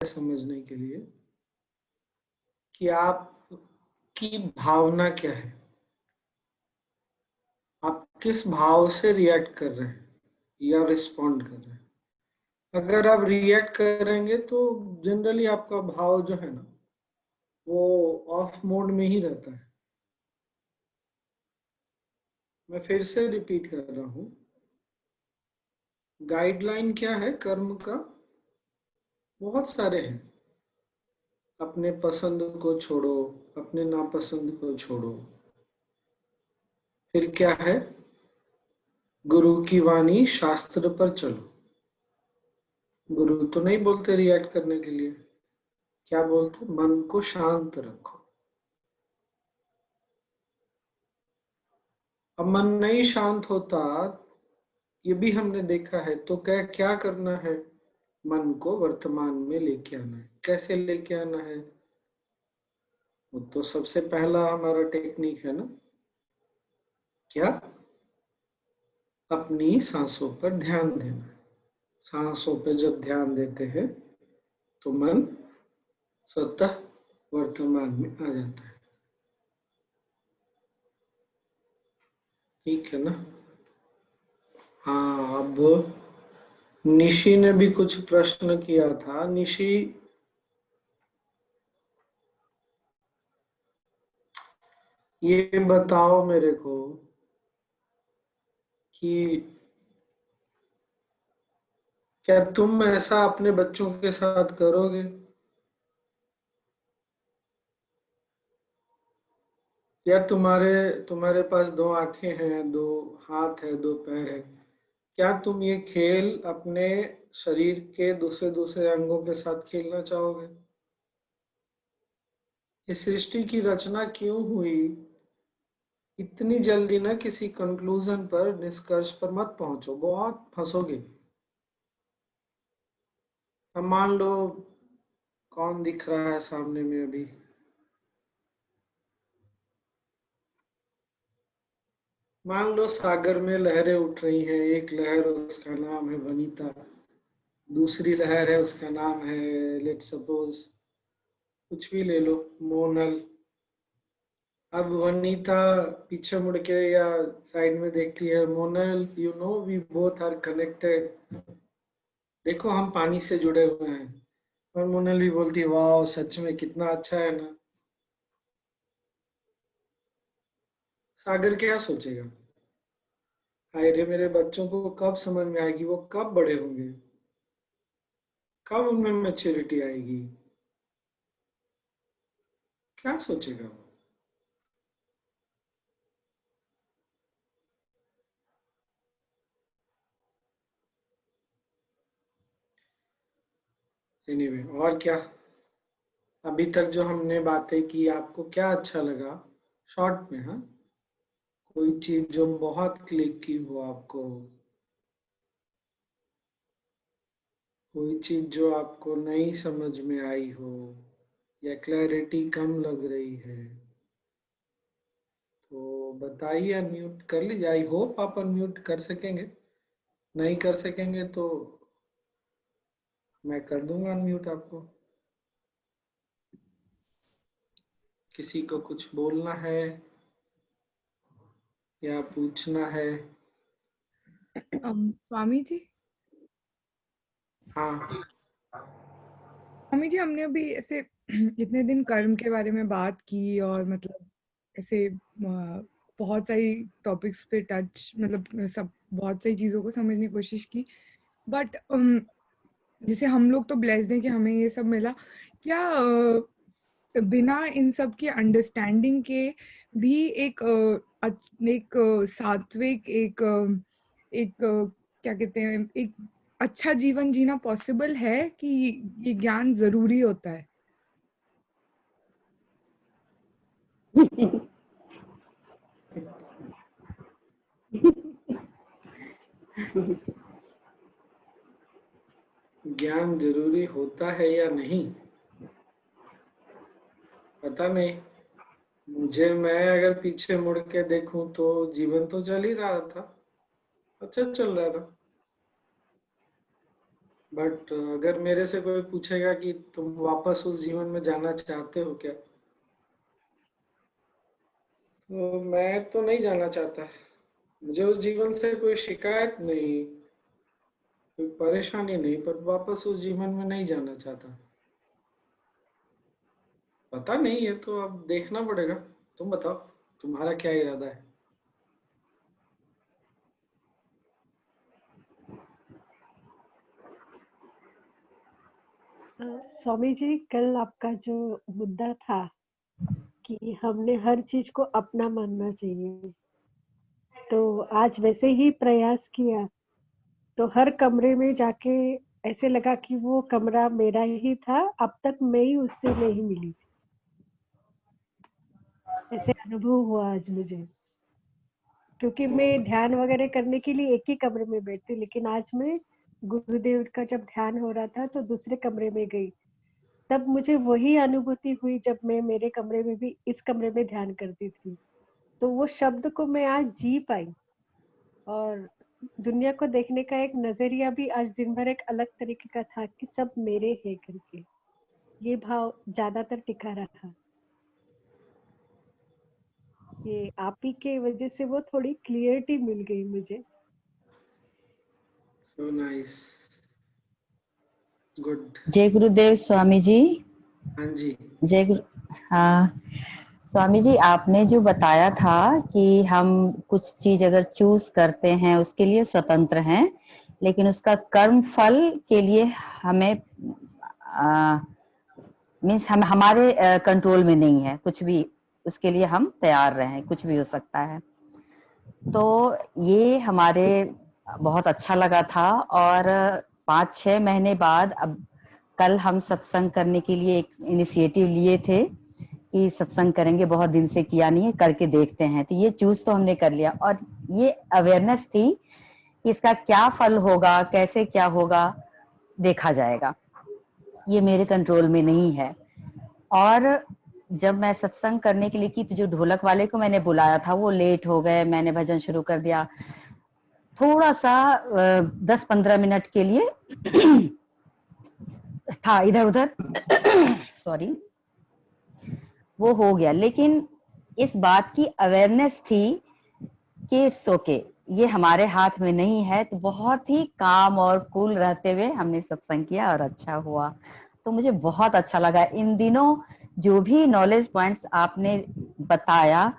समझने के लिए कि आपकी भावना क्या है, आप किस भाव से रिएक्ट कर रहे हैं या रिस्पॉन्ड कर रहे हैं। अगर आप रिएक्ट करेंगे तो जनरली आपका भाव जो है ना वो ऑफ मोड में ही रहता है। मैं फिर से रिपीट कर रहा हूँ, गाइडलाइन क्या है कर्म का, बहुत सारे हैं। अपने पसंद को छोड़ो, अपने नापसंद को छोड़ो। फिर क्या है, गुरु की वाणी शास्त्र पर चलो। गुरु तो नहीं बोलते रिएक्ट करने के लिए, क्या बोलते, मन को शांत रखो। अब मन नहीं शांत होता, ये भी हमने देखा है, तो क्या क्या करना है, मन को वर्तमान में लेके आना है। कैसे लेके आना है, वो तो सबसे पहला हमारा टेक्निक है ना, क्या, अपनी सांसों पर ध्यान देना। सांसों पर जब ध्यान देते हैं तो मन स्वतः वर्तमान में आ जाता है। ठीक है ना। हाँ, अब निशी ने भी कुछ प्रश्न किया था। निशी, ये बताओ मेरे को कि क्या तुम ऐसा अपने बच्चों के साथ करोगे, या तुम्हारे तुम्हारे पास दो आंखें हैं, दो हाथ है, दो पैर है, क्या तुम ये खेल अपने शरीर के दूसरे दूसरे अंगों के साथ खेलना चाहोगे। इस सृष्टि की रचना क्यों हुई, इतनी जल्दी ना किसी कंक्लूजन पर, निष्कर्ष पर मत पहुंचो, बहुत फंसोगे। अब मान लो कौन दिख रहा है सामने में अभी, मान लो सागर में लहरें उठ रही हैं। एक लहर, उसका नाम है वनीता, दूसरी लहर है, उसका नाम है, लेट सपोज कुछ भी ले लो, मोनल। अब वनीता पीछे मुड़ के या साइड में देखती है, Monal you know we both are connected, देखो हम पानी से जुड़े हुए हैं। और मोनल भी बोलती है, वाह सच में कितना अच्छा है ना। सागर क्या सोचेगा, हाय रे मेरे बच्चों को कब समझ में आएगी, वो कब बड़े होंगे, कब उनमें मैच्योरिटी आएगी, क्या सोचेगा वो। एनीवे, और क्या, अभी तक जो हमने बातें की आपको क्या अच्छा लगा, शॉर्ट में। हाँ, कोई चीज जो बहुत क्लिक की हो आपको, कोई चीज जो आपको नहीं समझ में आई हो, या क्लैरिटी कम लग रही है, तो बताइए, अनम्यूट कर लीजिए। आई होप आप अनम्यूट कर सकेंगे, नहीं कर सकेंगे तो मैं कर दूंगा अनम्यूट आपको। किसी को कुछ बोलना है या पूछना है। स्वामी जी, हाँ, स्वामी जी, हमने अभी ऐसे इतने दिन कर्म के बारे में बात की और मतलब ऐसे बहुत सारी टॉपिक्स पे टच, मतलब सब बहुत सारी चीज़ों को समझने की कोशिश की। बट जैसे हम लोग तो ब्लेस्ड हैं कि हमें ये सब मिला। क्या बिना इन सब की अंडरस्टैंडिंग के भी एक सात्विक, क्या कहते हैं, एक अच्छा जीवन जीना पॉसिबल है कि ये ज्ञान जरूरी होता है? ज्ञान जरूरी होता है या नहीं, पता नहीं मुझे। मैं अगर पीछे मुड़ के देखूं तो जीवन तो चल ही रहा था, अच्छा चल रहा था। बट अगर मेरे से कोई पूछेगा कि तुम वापस उस जीवन में जाना चाहते हो क्या, तो मैं तो नहीं जाना चाहता। मुझे उस जीवन से कोई शिकायत नहीं, कोई परेशानी नहीं, पर वापस उस जीवन में नहीं जाना चाहता। पता नहीं, ये तो अब देखना पड़ेगा। तुम बताओ, तुम्हारा क्या इरादा है? स्वामी जी, कल आपका जो मुद्दा था कि हमने हर चीज को अपना मानना चाहिए, तो आज वैसे ही प्रयास किया तो हर कमरे में जाके ऐसे लगा कि वो कमरा मेरा ही था, अब तक मैं ही उससे नहीं मिली। ऐसे अनुभव हुआ आज मुझे, क्योंकि मैं ध्यान वगैरह करने के लिए एक ही कमरे में बैठती, लेकिन आज मैं गुरुदेव का जब ध्यान हो रहा था तो दूसरे कमरे में गई, तब मुझे वही अनुभूति हुई जब मैं मेरे कमरे में भी इस कमरे में ध्यान करती थी। तो वो शब्द को मैं आज जी पाई, और दुनिया को देखने का एक नजरिया भी आज दिन भर एक अलग तरीके का था कि सब मेरे है करके। ये भाव ज्यादातर टिका रहा। ये आप ही के वजह से वो थोड़ी क्लियरिटी मिल गई मुझे। So nice, good. जय गुरुदेव स्वामी जी। हाँ जी। जय गुरु। हाँ स्वामी जी, आपने जो बताया था कि हम कुछ चीज अगर चूज करते हैं उसके लिए स्वतंत्र हैं, लेकिन उसका कर्म फल के लिए हमें मीन्स हम हमारे कंट्रोल में नहीं है कुछ भी, उसके लिए हम तैयार रहें, कुछ भी हो सकता है। तो ये हमारे बहुत अच्छा लगा था। और 5-6 महीने बाद अब कल हम सत्संग करने के लिए एक इनिशिएटिव लिए थे कि सत्संग करेंगे, बहुत दिन से किया नहीं है, करके देखते हैं। तो ये चूज तो हमने कर लिया, और ये अवेयरनेस थी कि इसका क्या फल होगा, कैसे क्या होगा, देखा जाएगा, ये मेरे कंट्रोल में नहीं है। और जब मैं सत्संग करने के लिए की तो जो ढोलक वाले को मैंने बुलाया था वो लेट हो गए, मैंने भजन शुरू कर दिया, थोड़ा सा 10-15 मिनट के लिए था इधर उधर सॉरी, वो हो गया। लेकिन इस बात की अवेयरनेस थी कि इट्स ओके, ये हमारे हाथ में नहीं है। तो बहुत ही काम और कूल रहते हुए हमने सत्संग किया और अच्छा हुआ। तो मुझे बहुत अच्छा लगा इन दिनों जो भी नॉलेज पॉइंट्स आपने बताया,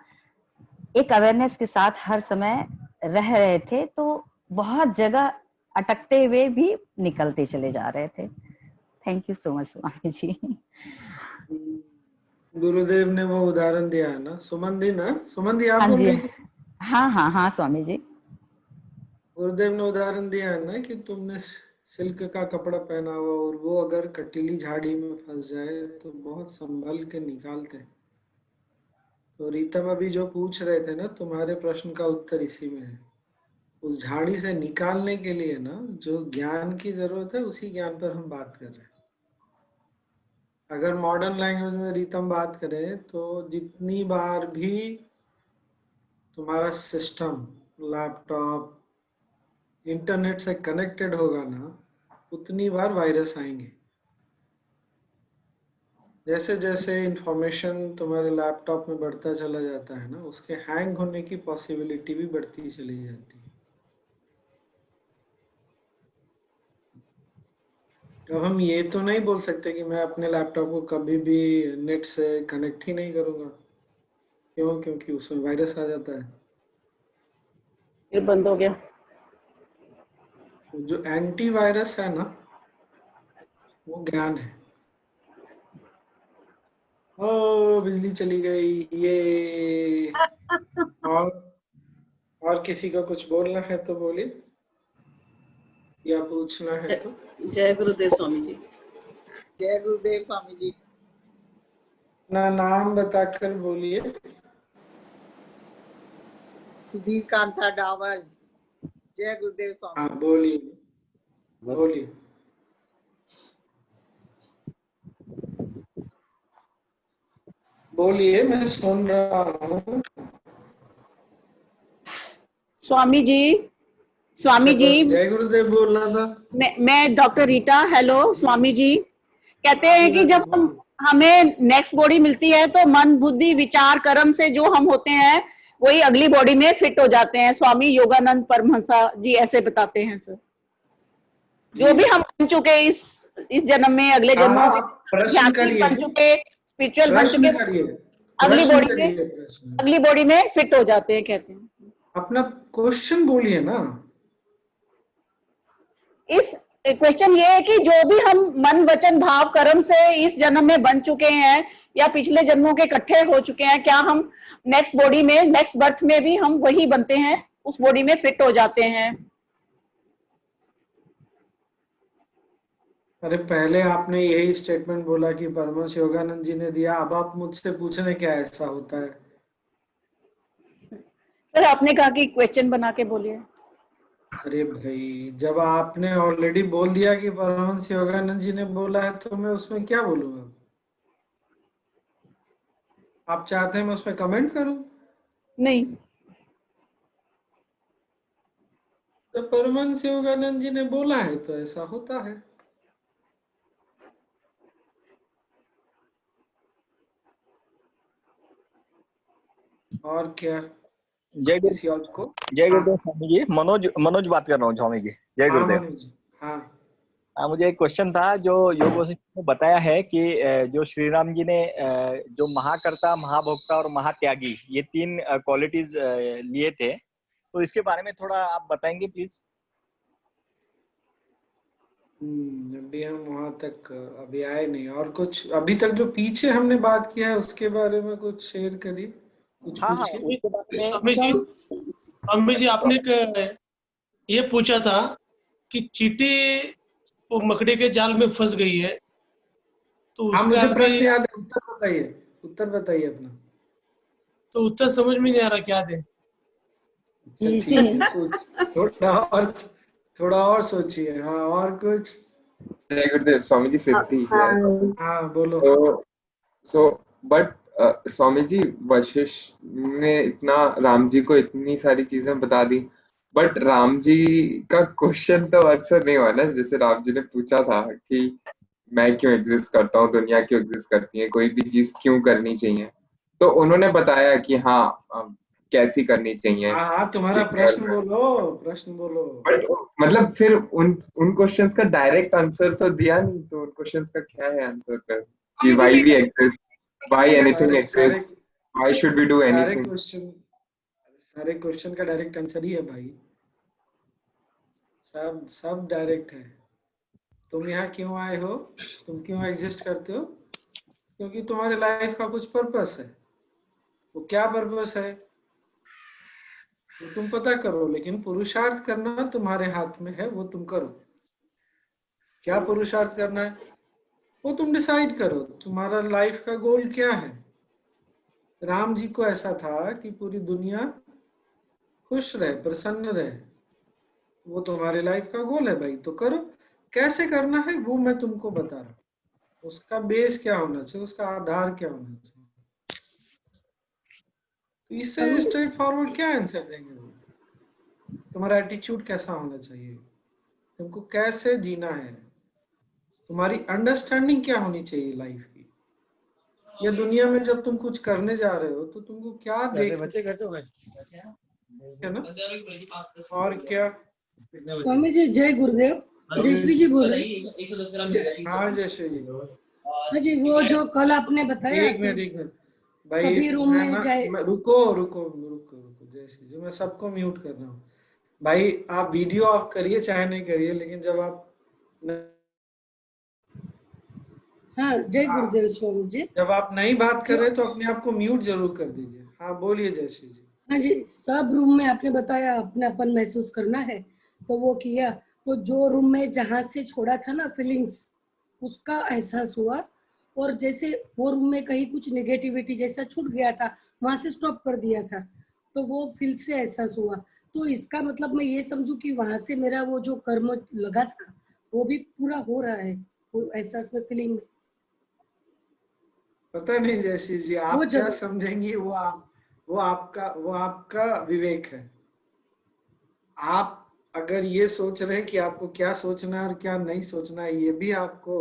एक अवेयरनेस के साथ हर समय रह रहे थे, तो बहुत जगह अटकते हुए भी निकलते चले जा रहे थे। Thank you so much Swami ji. गुरुदेव ने वो उदाहरण दिया है ना, सुमन दी ना, सुमन दी आप हाँ बोल जी, रही थी। हाँ हाँ हाँ स्वामी जी। गुरुदेव ने उदाहरण दिया है ना कि तुमने सिल्क का कपड़ा पहना हुआ और वो अगर कटीली झाड़ी में फंस जाए तो बहुत संभल के निकालते हैं। तो रीतम अभी जो पूछ रहे थे ना, तुम्हारे प्रश्न का उत्तर इसी में है। उस झाड़ी से निकालने के लिए ना जो ज्ञान की जरूरत है, उसी ज्ञान पर हम बात कर रहे हैं। अगर मॉडर्न लैंग्वेज में रीतम बात करें तो जितनी बार भी तुम्हारा सिस्टम, लैपटॉप इंटरनेट से कनेक्टेड होगा ना, उतनी बार वायरस आएंगे। जैसे जैसे इंफॉर्मेशन तुम्हारे लैपटॉप में बढ़ता चला जाता है ना, उसके हैंग होने की पॉसिबिलिटी भी बढ़ती चली जाती है। अब हम ये तो नहीं बोल सकते कि मैं अपने लैपटॉप को कभी भी नेट से कनेक्ट ही नहीं करूंगा। क्यों? क्योंकि उसमें वायरस आ जाता है। फिर बंद हो गया। तो जो एंटीवायरस है ना, वो ज्ञान है। ओ बिजली चली गई ये। और और किसी को कुछ बोलना है तो बोलिए, या पूछना है तो। जय गुरुदेव स्वामी जी। जय गुरुदेव स्वामी जी। अपना नाम बताकर बोलिए। सुधीर कांता डावर। जय गुरुदेव स्वामी। हाँ बोलिए बोलिए। बोलिए, मैं सुन रहा हूँ। स्वामी जी, स्वामी अच्छा, जी, बस जय गुरुदेव बोलना था। मैं डॉक्टर रीटा, हेलो स्वामी जी। कहते हाँ हैं कि मीना जी जब बोलिए। हमें नेक्स्ट बॉडी मिलती है तो मन, बुद्धि, विचार, कर्म से जो हम होते हैं वही अगली बॉडी में फिट हो जाते हैं। स्वामी योगानंद परमहंसा जी ऐसे बताते हैं सर। जो जी भी हम बन चुके इस जन्म में, अगले हाँ जन्मों हाँ, में, आप प्रश्न आध्यात्मिक करिए, बन चुके, स्पिरिचुअल बन प्रश्न चुके, करिए, अगली प्रश्न बॉडी में करिए, प्रश्न अगली बॉडी में फिट हो जाते हैं कहते हैं। अपना क्वेश्चन बोलिए ना। इस क्वेश्चन ये है कि जो भी हम मन, वचन, भाव, कर्म से इस जन्म में बन चुके हैं या पिछले जन्मों के इकट्ठे हो चुके हैं, क्या हम नेक्स्ट बॉडी में, नेक्स्ट बर्थ में भी हम वही बनते हैं, उस बॉडी में फिट हो जाते हैं? अरे पहले आपने यही स्टेटमेंट बोला कि परमहंस योगानंद जी ने दिया, अब आप मुझसे पूछ रहे क्या ऐसा होता है? सर आपने कहा कि क्वेश्चन बना के बोलिए। अरे भाई, जब आपने ऑलरेडी बोल दिया कि परमहंस योगानंद जी ने बोला है तो मैं उसमें क्या बोलूंगा? आप चाहते हैं मैं उसमें कमेंट करूं? नहीं, तो परमहंस योगानंद जी ने बोला है तो ऐसा होता है। और क्या? जय गुरु, किसी और को? जय हाँ गुरुदेव स्वामी जी। मनोज मनोज बात कर रहा हूँ स्वामी जी। जय हाँ गुरुदेव। मनोज, हाँ मुझे एक क्वेश्चन था। जो योग वशिष्ठ ने बताया है कि जो श्री राम जी ने जो महाकर्ता, महाभोक्ता और महात्यागी, ये तीन क्वालिटीज लिए थे, तो इसके बारे में थोड़ा आप बताएंगे प्लीज? अभी हम वहां तक अभी आए नहीं। और कुछ अभी तक जो पीछे हमने बात किया है उसके बारे में कुछ शेयर करिए, कुछ हाँ हाँ, पूछिए। उसके बारे में। स्वामी जी आपने ये पूछा था कि चींटी वो मकड़ी के जाल में फंस गई है, तो हाँ उसका मुझे अभी प्रश्न याद है, उत्तर बताइए, उत्तर बताइए अपना। तो उत्तर समझ में नहीं आ रहा क्या दे। अच्छा ठीक है, सोच, थोड़ा और सोचिए। हाँ और कुछ? जय गुरुदेव स्वामी जी, सिद्धि है। हाँ बोलो। तो बट स्वामी जी, वशिष्ठ ने इतना राम जी को इतनी सारी चीजें बता दी, बट राम जी का क्वेश्चन तो आंसर नहीं हुआ ना। जैसे राम जी ने पूछा था कि मैं क्यों एग्जिस्ट करता हूँ, दुनिया क्यों एग्जिस्ट करती है, कोई भी चीज क्यों करनी चाहिए, तो उन्होंने बताया कि हाँ कैसी करनी चाहिए। हाँ हाँ, तुम्हारा प्रश्न बोलो, प्रश्न बोलो। बट मतलब फिर उन क्वेश्चंस का डायरेक्ट आंसर तो दिया नहीं, तो उन क्वेश्चंस का क्या है आंसर फिर? कि अभी तो व्हाई वी मेरा एग्जिस्ट, व्हाई एनीथिंग सारे सारे exist, why should we do सारे एनीथिंग? क्वेश्चन सारे क्वेश्चन का डायरेक्ट आंसर ही है भाई। सब सब डायरेक्ट है। तुम यहाँ क्यों आए हो, तुम क्यों एग्जिस्ट करते हो? क्योंकि तुम्हारे लाइफ का कुछ पर्पस है। वो क्या पर्पस है वो तुम पता करो, लेकिन पुरुषार्थ करना तुम्हारे हाथ में है, वो तुम करो। क्या पुरुषार्थ करना है वो तुम डिसाइड करो। तुम्हारा लाइफ का गोल क्या है? राम जी को ऐसा था कि पूरी दुनिया खुश रहे, प्रसन्न रहे। वो तुम्हारे लाइफ का गोल है भाई, तो करो। कैसे करना है वो मैं तुमको बता रहा हूँ। उसका बेस क्या होना चाहिए, उसका आधार क्या होना चाहिए। तो इससे स्ट्रेट फॉरवर्ड क्या आंसर देंगे वो? तुम्हारा एटीट्यूड कैसा होना चाहिए, तुमको कैसे जीना है, तुम्हारी अंडरस्टैंडिंग क्या होनी चाहिए लाइफ की। ये दुनिया में जब तुम कुछ करने जा रहे हो तो तुमको क्या देख, है ना? और क्या? स्वामी जी जय गुरुदेव, जयश्री जी बोल रहे हैं। हाँ जैसे जी। हाँ जी, वो जो कल आपने बताया एक मिनट भाई, सभी रूम मैं में ना जाए। रुको जैसे जी, मैं सबको म्यूट कर रहा हूँ। भाई आप वीडियो ऑफ करिए चाहे नहीं करिए, लेकिन जब आप हाँ जय गुरुदेव स्वामी जी। जब आप नहीं बात कर रहे तो अपने आप को म्यूट जरूर कर दीजिए। हाँ बोलिए जयश्री जी। हाँ जी, सब रूम में आपने बताया अपनापन महसूस करना है, तो वो किया। तो जो रूम में जहां से छोड़ा था ना फीलिंग्स, उसका एहसास हुआ। और जैसे वो रूम में कहीं कुछ नेगेटिविटी जैसा छूट गया था, वहां से स्टॉप कर दिया था, तो वो फील से एहसास हुआ। तो इसका मतलब मैं ये समझू कि वहां से मेरा वो जो कर्म लगा था वो भी पूरा हो रहा है, वो एहसास में, फीलिंग में। पता नहीं जयश्री जी, आप क्या समझेंगी वो आपका विवेक है। आप अगर ये सोच रहे हैं कि आपको क्या सोचना है और क्या नहीं सोचना है, ये भी आपको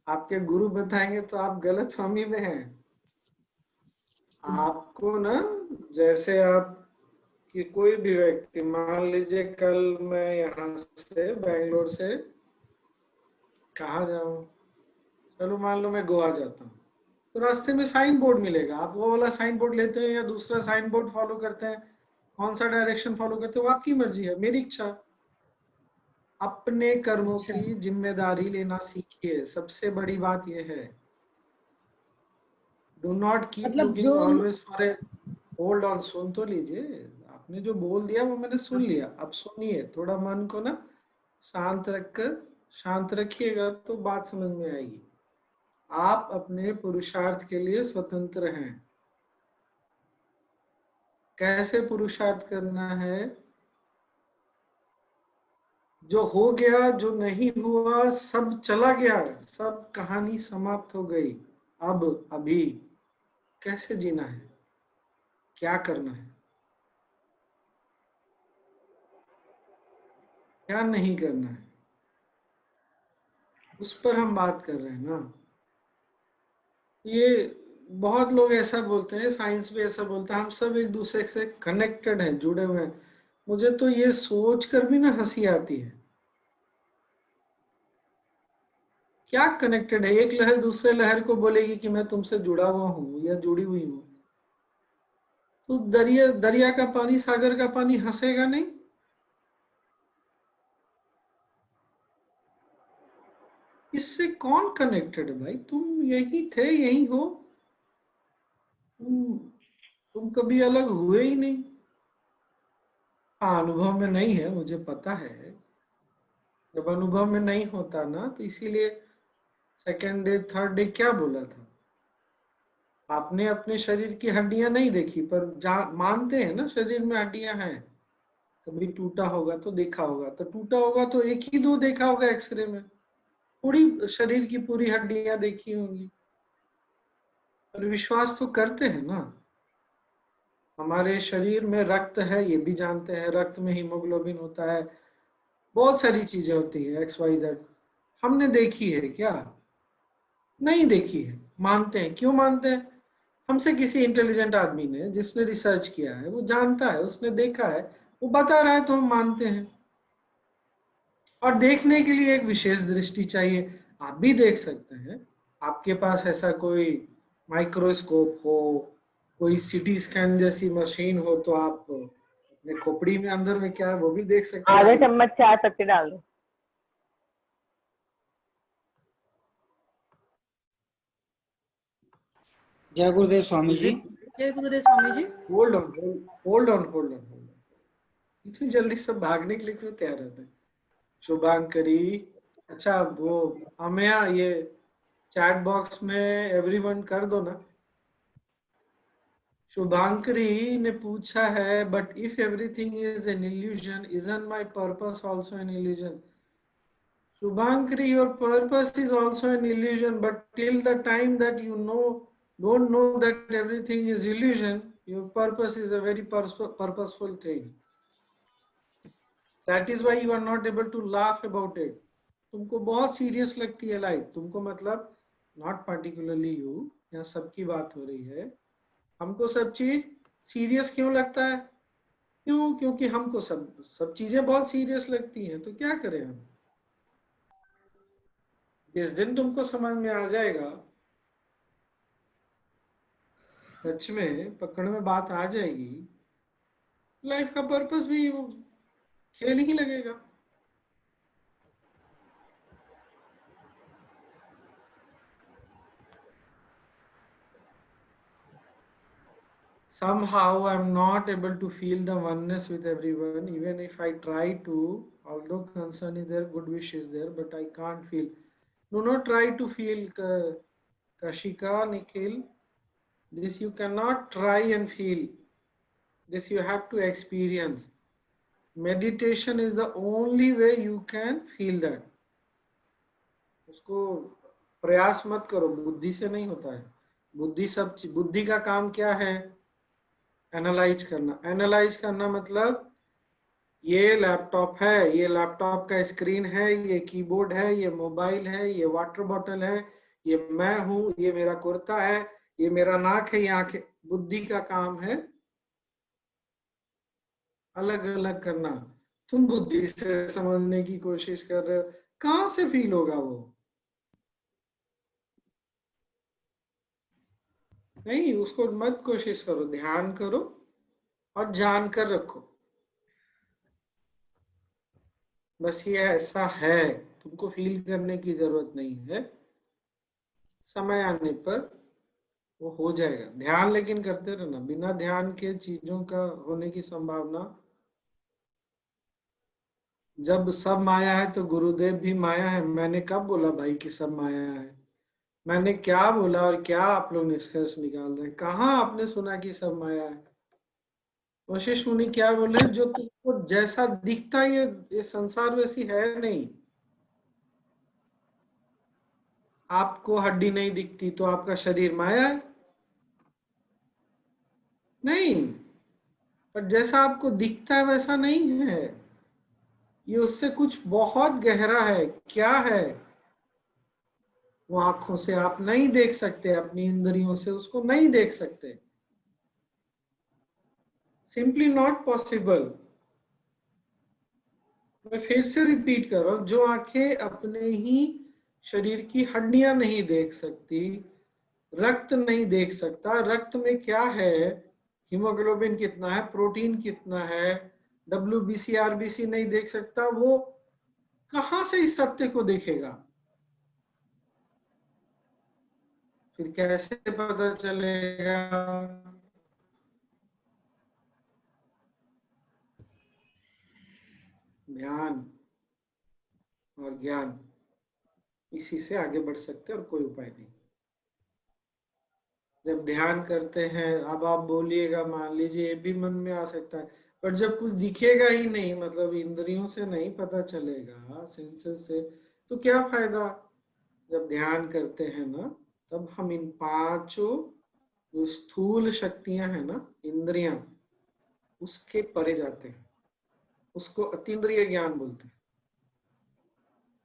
आपके गुरु बताएंगे, तो आप गलत फहमी में हैं। आपको ना, जैसे आप कि कोई भी व्यक्ति, मान लीजिए कल मैं यहाँ से बेंगलोर से कहाँ जाऊं, चलो मान लो मैं गोवा जाता हूँ, तो रास्ते में साइन बोर्ड मिलेगा। आप वो वाला साइन बोर्ड लेते हैं या दूसरा साइन बोर्ड फॉलो करते हैं, कौन सा डायरेक्शन फॉलो करते हो, आपकी मर्जी है। मेरी इच्छा, अपने कर्मों अच्छा। की जिम्मेदारी लेना सीखिए, सबसे बड़ी बात यह है। डू नॉट कीप मतलब लुकिंग जो always for a, hold on, सुन तो लीजिए। आपने जो बोल दिया वो मैंने सुन लिया, अब सुनिए, थोड़ा मन को ना शांत रखिएगा तो बात समझ में आएगी। आप अपने पुरुषार्थ के लिए स्वतंत्र हैं। कैसे पुरुषार्थ करना है? जो हो गया, जो नहीं हुआ, सब चला गया, सब कहानी समाप्त हो गई। अब अभी कैसे जीना है, क्या करना है, क्या नहीं करना है, उस पर हम बात कर रहे हैं ना। ये बहुत लोग ऐसा बोलते हैं, साइंस भी ऐसा बोलता है, हम सब एक दूसरे से कनेक्टेड हैं, जुड़े हुए हैं। मुझे तो ये सोच कर भी ना हंसी आती है। क्या कनेक्टेड है? एक लहर दूसरे लहर को बोलेगी कि मैं तुमसे जुड़ा हुआ हूं या जुड़ी हुई हूं, तो दरिया का पानी, सागर का पानी हंसेगा नहीं? इससे कौन कनेक्टेड है भाई? तुम यही थे, यही हो, तुम कभी अलग हुए ही नहीं। हाँ, अनुभव में नहीं है, मुझे पता है। जब अनुभव में नहीं होता ना, तो इसीलिए सेकेंड डे थर्ड डे क्या बोला था। आपने अपने शरीर की हड्डियां नहीं देखी, पर मानते हैं ना शरीर में हड्डियां हैं। कभी टूटा होगा तो देखा होगा, तो टूटा होगा तो एक ही दो देखा होगा एक्सरे में, पूरी शरीर की पूरी हड्डियां देखी होंगी। पर विश्वास तो करते हैं ना। हमारे शरीर में रक्त है, ये भी जानते हैं, रक्त में हीमोग्लोबिन होता है, बहुत सारी चीजें होती है, XYZ। हमने देखी है क्या? नहीं देखी है। मानते हैं, क्यों मानते हैं? हमसे किसी इंटेलिजेंट आदमी ने, जिसने रिसर्च किया है, वो जानता है, उसने देखा है, वो बता रहा है, तो हम मानते हैं। और देखने के लिए एक विशेष दृष्टि चाहिए। आप भी देख सकते हैं, आपके पास ऐसा कोई माइक्रोस्कोप हो, कोई सीटी स्कैन जैसी मशीन हो, तो आप अपने खोपड़ी में अंदर में क्या है वो भी देख सकते हैं। आधा चम्मच चाय पत्ती डाल दो। जय गुरुदेव स्वामी जी। जय गुरुदेव स्वामी जी। Hold on. इतनी जल्दी सब भागने के लिए क्यों तैयार रहते हैं? शुभांकरी, अच्छा वो अमया, ये चैट बॉक्स में एवरीवन कर दो ना। शुभांकरी ने पूछा है, but if everything is an illusion, isn't my purpose also an illusion? Shubhankari, your purpose is also an illusion, but till the time that you don't know that everything is illusion, your purpose is a very purposeful thing. That is why you are not able to laugh about it. तुमको बहुत serious लगती है life, तुमको मतलब not particularly you, यहाँ सबकी बात हो रही है। हमको सब चीज सीरियस क्यों लगता है? क्योंकि हमको सब चीजें बहुत सीरियस लगती हैं, तो क्या करें हम? जिस दिन तुमको समझ में आ जाएगा, सच में पकड़ में बात आ जाएगी, लाइफ का पर्पस भी खेल ही लगेगा। Somehow I'm not able to feel the oneness with everyone, even if I try to, although concern is there, good wish is there, but I can't feel. Do not try to feel, Kashika, Nikhil. This you cannot try and feel. This you have to experience. Meditation is the only way you can feel that. उसको प्रयास मत करो, बुद्धि से नहीं होता है। बुद्धि का काम क्या है? एनालाइज करना। एनालाइज करना मतलब ये लैपटॉप है, ये लैपटॉप का स्क्रीन है, ये कीबोर्ड है, ये मोबाइल है, ये वाटर बॉटल है, ये मैं हूं, ये मेरा कुर्ता है, ये मेरा नाक है, ये आंखें। बुद्धि का काम है अलग अलग करना। तुम बुद्धि से समझने की कोशिश कर रहे हो, कहां से फील होगा वो? नहीं, उसको मत कोशिश करो, ध्यान करो और जान कर रखो। बस ये ऐसा है, तुमको फील करने की जरूरत नहीं है, समय आने पर वो हो जाएगा। ध्यान लेकिन करते रहना, बिना ध्यान के चीजों का होने की संभावना। जब सब माया है तो गुरुदेव भी माया है। मैंने कब बोला भाई कि सब माया है? मैंने क्या बोला और क्या आप लोग निष्कर्ष निकाल रहे हैं? कहाँ आपने सुना कि सब माया है? वशिष्ठ मुनि क्या बोल रहे हैं? जो तुमको जैसा दिखता है, ये संसार वैसी है नहीं। आपको हड्डी नहीं दिखती तो आपका शरीर माया है? नहीं, पर जैसा आपको दिखता है वैसा नहीं है, ये उससे कुछ बहुत गहरा है। क्या है वो? आंखों से आप नहीं देख सकते, अपनी इंद्रियों से उसको नहीं देख सकते, सिंपली नॉट पॉसिबल। मैं फिर से रिपीट कर रहा हूं, जो आंखें अपने ही शरीर की हड्डियां नहीं देख सकती, रक्त नहीं देख सकता, रक्त में क्या है, हीमोग्लोबिन कितना है, प्रोटीन कितना है, WBC RBC नहीं देख सकता, वो कहां से इस सत्य को देखेगा? फिर कैसे पता चलेगा? ध्यान और ज्ञान, इसी से आगे बढ़ सकते हैं और कोई उपाय नहीं। जब ध्यान करते हैं, अब आप बोलिएगा, मान लीजिए ये भी मन में आ सकता है, पर जब कुछ दिखेगा ही नहीं, मतलब इंद्रियों से नहीं पता चलेगा, सेंसेस से, तो क्या फायदा? जब ध्यान करते हैं ना, तब हम इन पांचों जो स्थूल शक्तियां हैं ना, इंद्रियां, उसके परे जाते हैं। उसको अतीन्द्रिय ज्ञान बोलते हैं।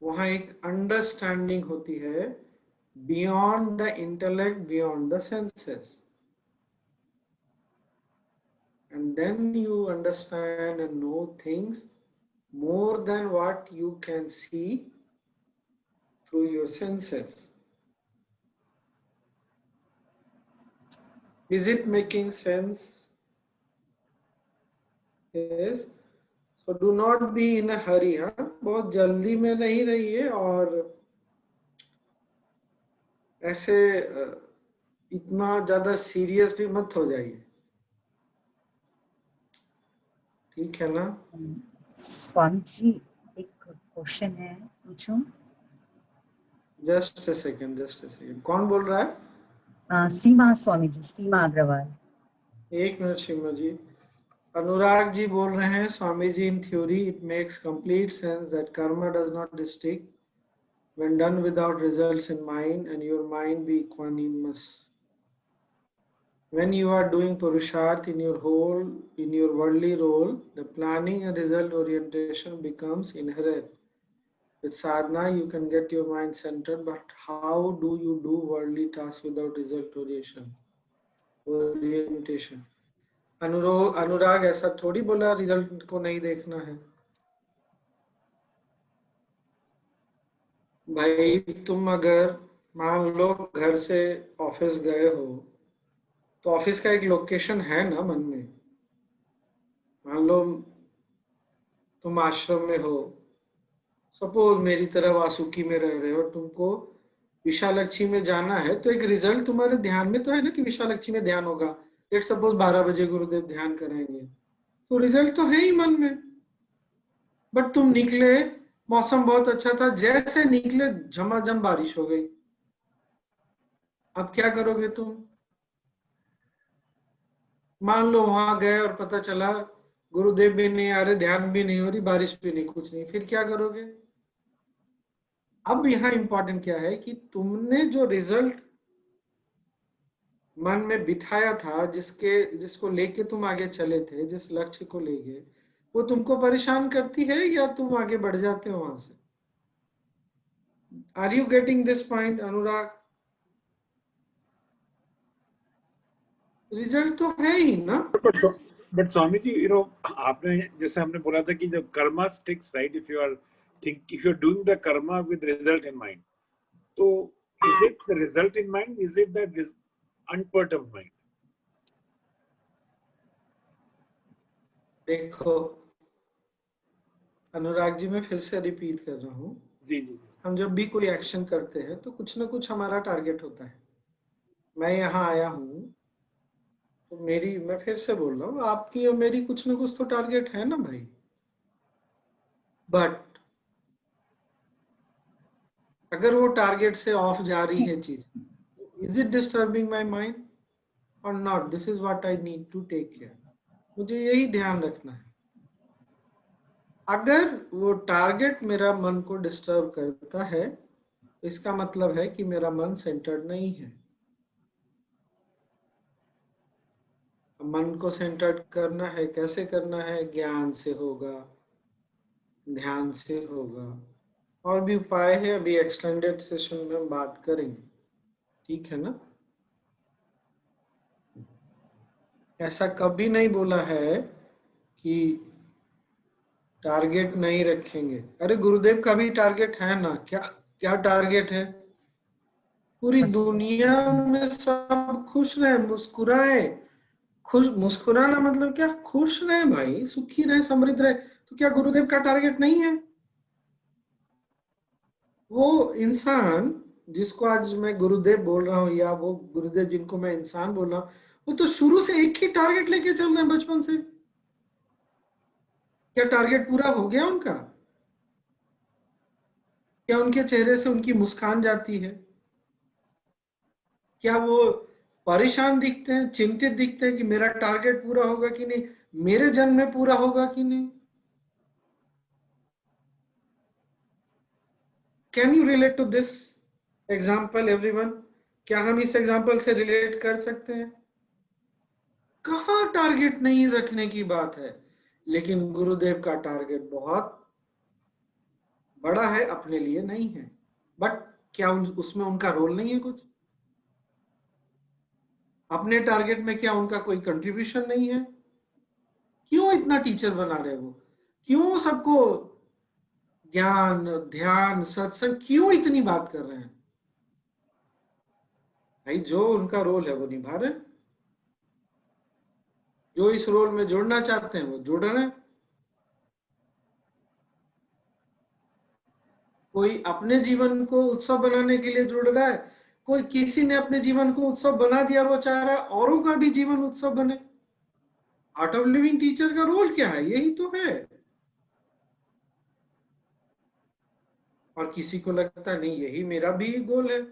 वहां एक अंडरस्टैंडिंग होती है beyond the intellect, beyond the senses, and then you understand and know things more than what you can see through your senses. Is it making sense? Yes. So do not be in a hurry. हाँ, बहुत जल्दी में नहीं रहिए और ऐसे इतना ज्यादा सीरियस भी मत हो जाइए, ठीक है ना? स्वामी जी, एक क्वेश्चन है, पूछूं? जस्ट अ सेकंड, कौन बोल रहा है? सीमा स्वामी जी, सीमा अग्रवाल। एक मिनट सीमा जी। अनुराग जी बोल रहे हैं, Swami ji, in theory it makes complete sense that karma does not stick when done without results in mind, and your mind be equanimous. When you are doing purusharth in your worldly role, the planning and result orientation becomes inherent. With sadhana, you can get your mind centered, but how do you do worldly tasks without result orientation? अनुराग ऐसा थोड़ी बोला result को नहीं देखना है भाई। तुम अगर मान लो घर से ऑफिस गए हो, तो ऑफिस का एक लोकेशन है ना मन में। मान लो तुम आश्रम में हो, सपोज मेरी तरह वासुकी में रह रहे हो, तुमको विशालक्षी में जाना है, तो एक रिजल्ट तुम्हारे ध्यान में तो है ना कि विशालक्षी में ध्यान होगा। लेट सपोज 12 बजे गुरुदेव ध्यान कराएंगे, तो रिजल्ट तो है ही मन में। बट तुम निकले, मौसम बहुत अच्छा था, जैसे निकले झमाझम बारिश हो गई। अब क्या करोगे तुम? मान लो वहां गए और पता चला गुरुदेव भी नहीं आ रहे, ध्यान भी नहीं हो रही, बारिश भी नहीं, कुछ नहीं, फिर क्या करोगे? अब यहाँ इंपॉर्टेंट क्या है कि तुमने जो रिजल्ट मन में बिठाया था, जिसको लेके तुम आगे चले थे, जिस लक्ष्य को लेके, वो तुमको परेशान करती है या तुम आगे बढ़ जाते हो वहां से? Are you getting this point Anurag? Result तो है ही ना। बट स्वामी जी, आपने जैसे हमने बोला था कि जब karma sticks, right, if you are doing the karma with result in mind, तो is it the result in mind, is it that unperturbed mind? देखो अनुराग जी, मैं फिर से रिपीट कर रहा हूँ। जी जी। हम जब भी कोई एक्शन करते हैं तो कुछ ना कुछ हमारा टारगेट होता है। मैं यहाँ आया हूँ तो मैं फिर से बोल रहा हूँ, आपकी और मेरी कुछ ना कुछ तो टारगेट है ना भाई। बट अगर वो टारगेट से ऑफ जा रही है चीज, is it disturbing my mind और not? This is what I need to take care. मुझे यही ध्यान रखना है। अगर वो टारगेट मेरा मन को डिस्टर्ब करता है, इसका मतलब है कि मेरा मन सेंटर्ड नहीं है। मन को सेंटर्ड करना है, कैसे करना है? ज्ञान से होगा, ध्यान से होगा, और भी उपाय है, अभी एक्सटेंडेड सेशन में हम बात करेंगे, ठीक है ना। ऐसा कभी नहीं बोला है कि टारगेट नहीं रखेंगे। अरे गुरुदेव का भी टारगेट है ना। क्या क्या टारगेट है? पूरी दुनिया में सब खुश रहे, मुस्कुराए। खुश मुस्कुराना मतलब क्या? खुश रहे भाई, सुखी रहे, समृद्ध रहे। तो क्या गुरुदेव का टारगेट नहीं है? वो इंसान जिसको आज मैं गुरुदेव बोल रहा हूँ, या वो गुरुदेव जिनको मैं इंसान बोल रहा हूँ, वो तो शुरू से एक ही टारगेट लेके चल रहे हैं बचपन से। क्या टारगेट पूरा हो गया उनका? क्या उनके चेहरे से उनकी मुस्कान जाती है? क्या वो परेशान दिखते हैं, चिंतित दिखते हैं कि मेरा टारगेट पूरा होगा कि नहीं, मेरे जन्म में पूरा होगा कि नहीं? Can you relate to this example everyone? क्या हम इस एग्जाम्पल से रिलेट कर सकते हैं? कहाँ टारगेट नहीं रखने की बात है, लेकिन गुरुदेव का टारगेट बहुत बड़ा है, अपने लिए नहीं है। बट क्या उसमें उनका रोल नहीं है कुछ? अपने टारगेट में क्या उनका कोई कंट्रीब्यूशन नहीं है? क्यों इतना टीचर बना रहे वो? क्यों सबको ज्ञान, ध्यान, सत्संग, क्यों इतनी बात कर रहे हैं भाई? जो उनका रोल है वो निभा रहे हैं। जो इस रोल में जुड़ना चाहते हैं वो जुड़ रहे हैं। कोई अपने जीवन को उत्सव बनाने के लिए जुड़ रहा है, कोई किसी ने अपने जीवन को उत्सव बना दिया, वो चाह रहा है औरों का भी जीवन उत्सव बने। आर्ट ऑफ लिविंग टीचर का रोल क्या है? यही तो है। और किसी को लगता है नहीं, यही मेरा भी गोल है।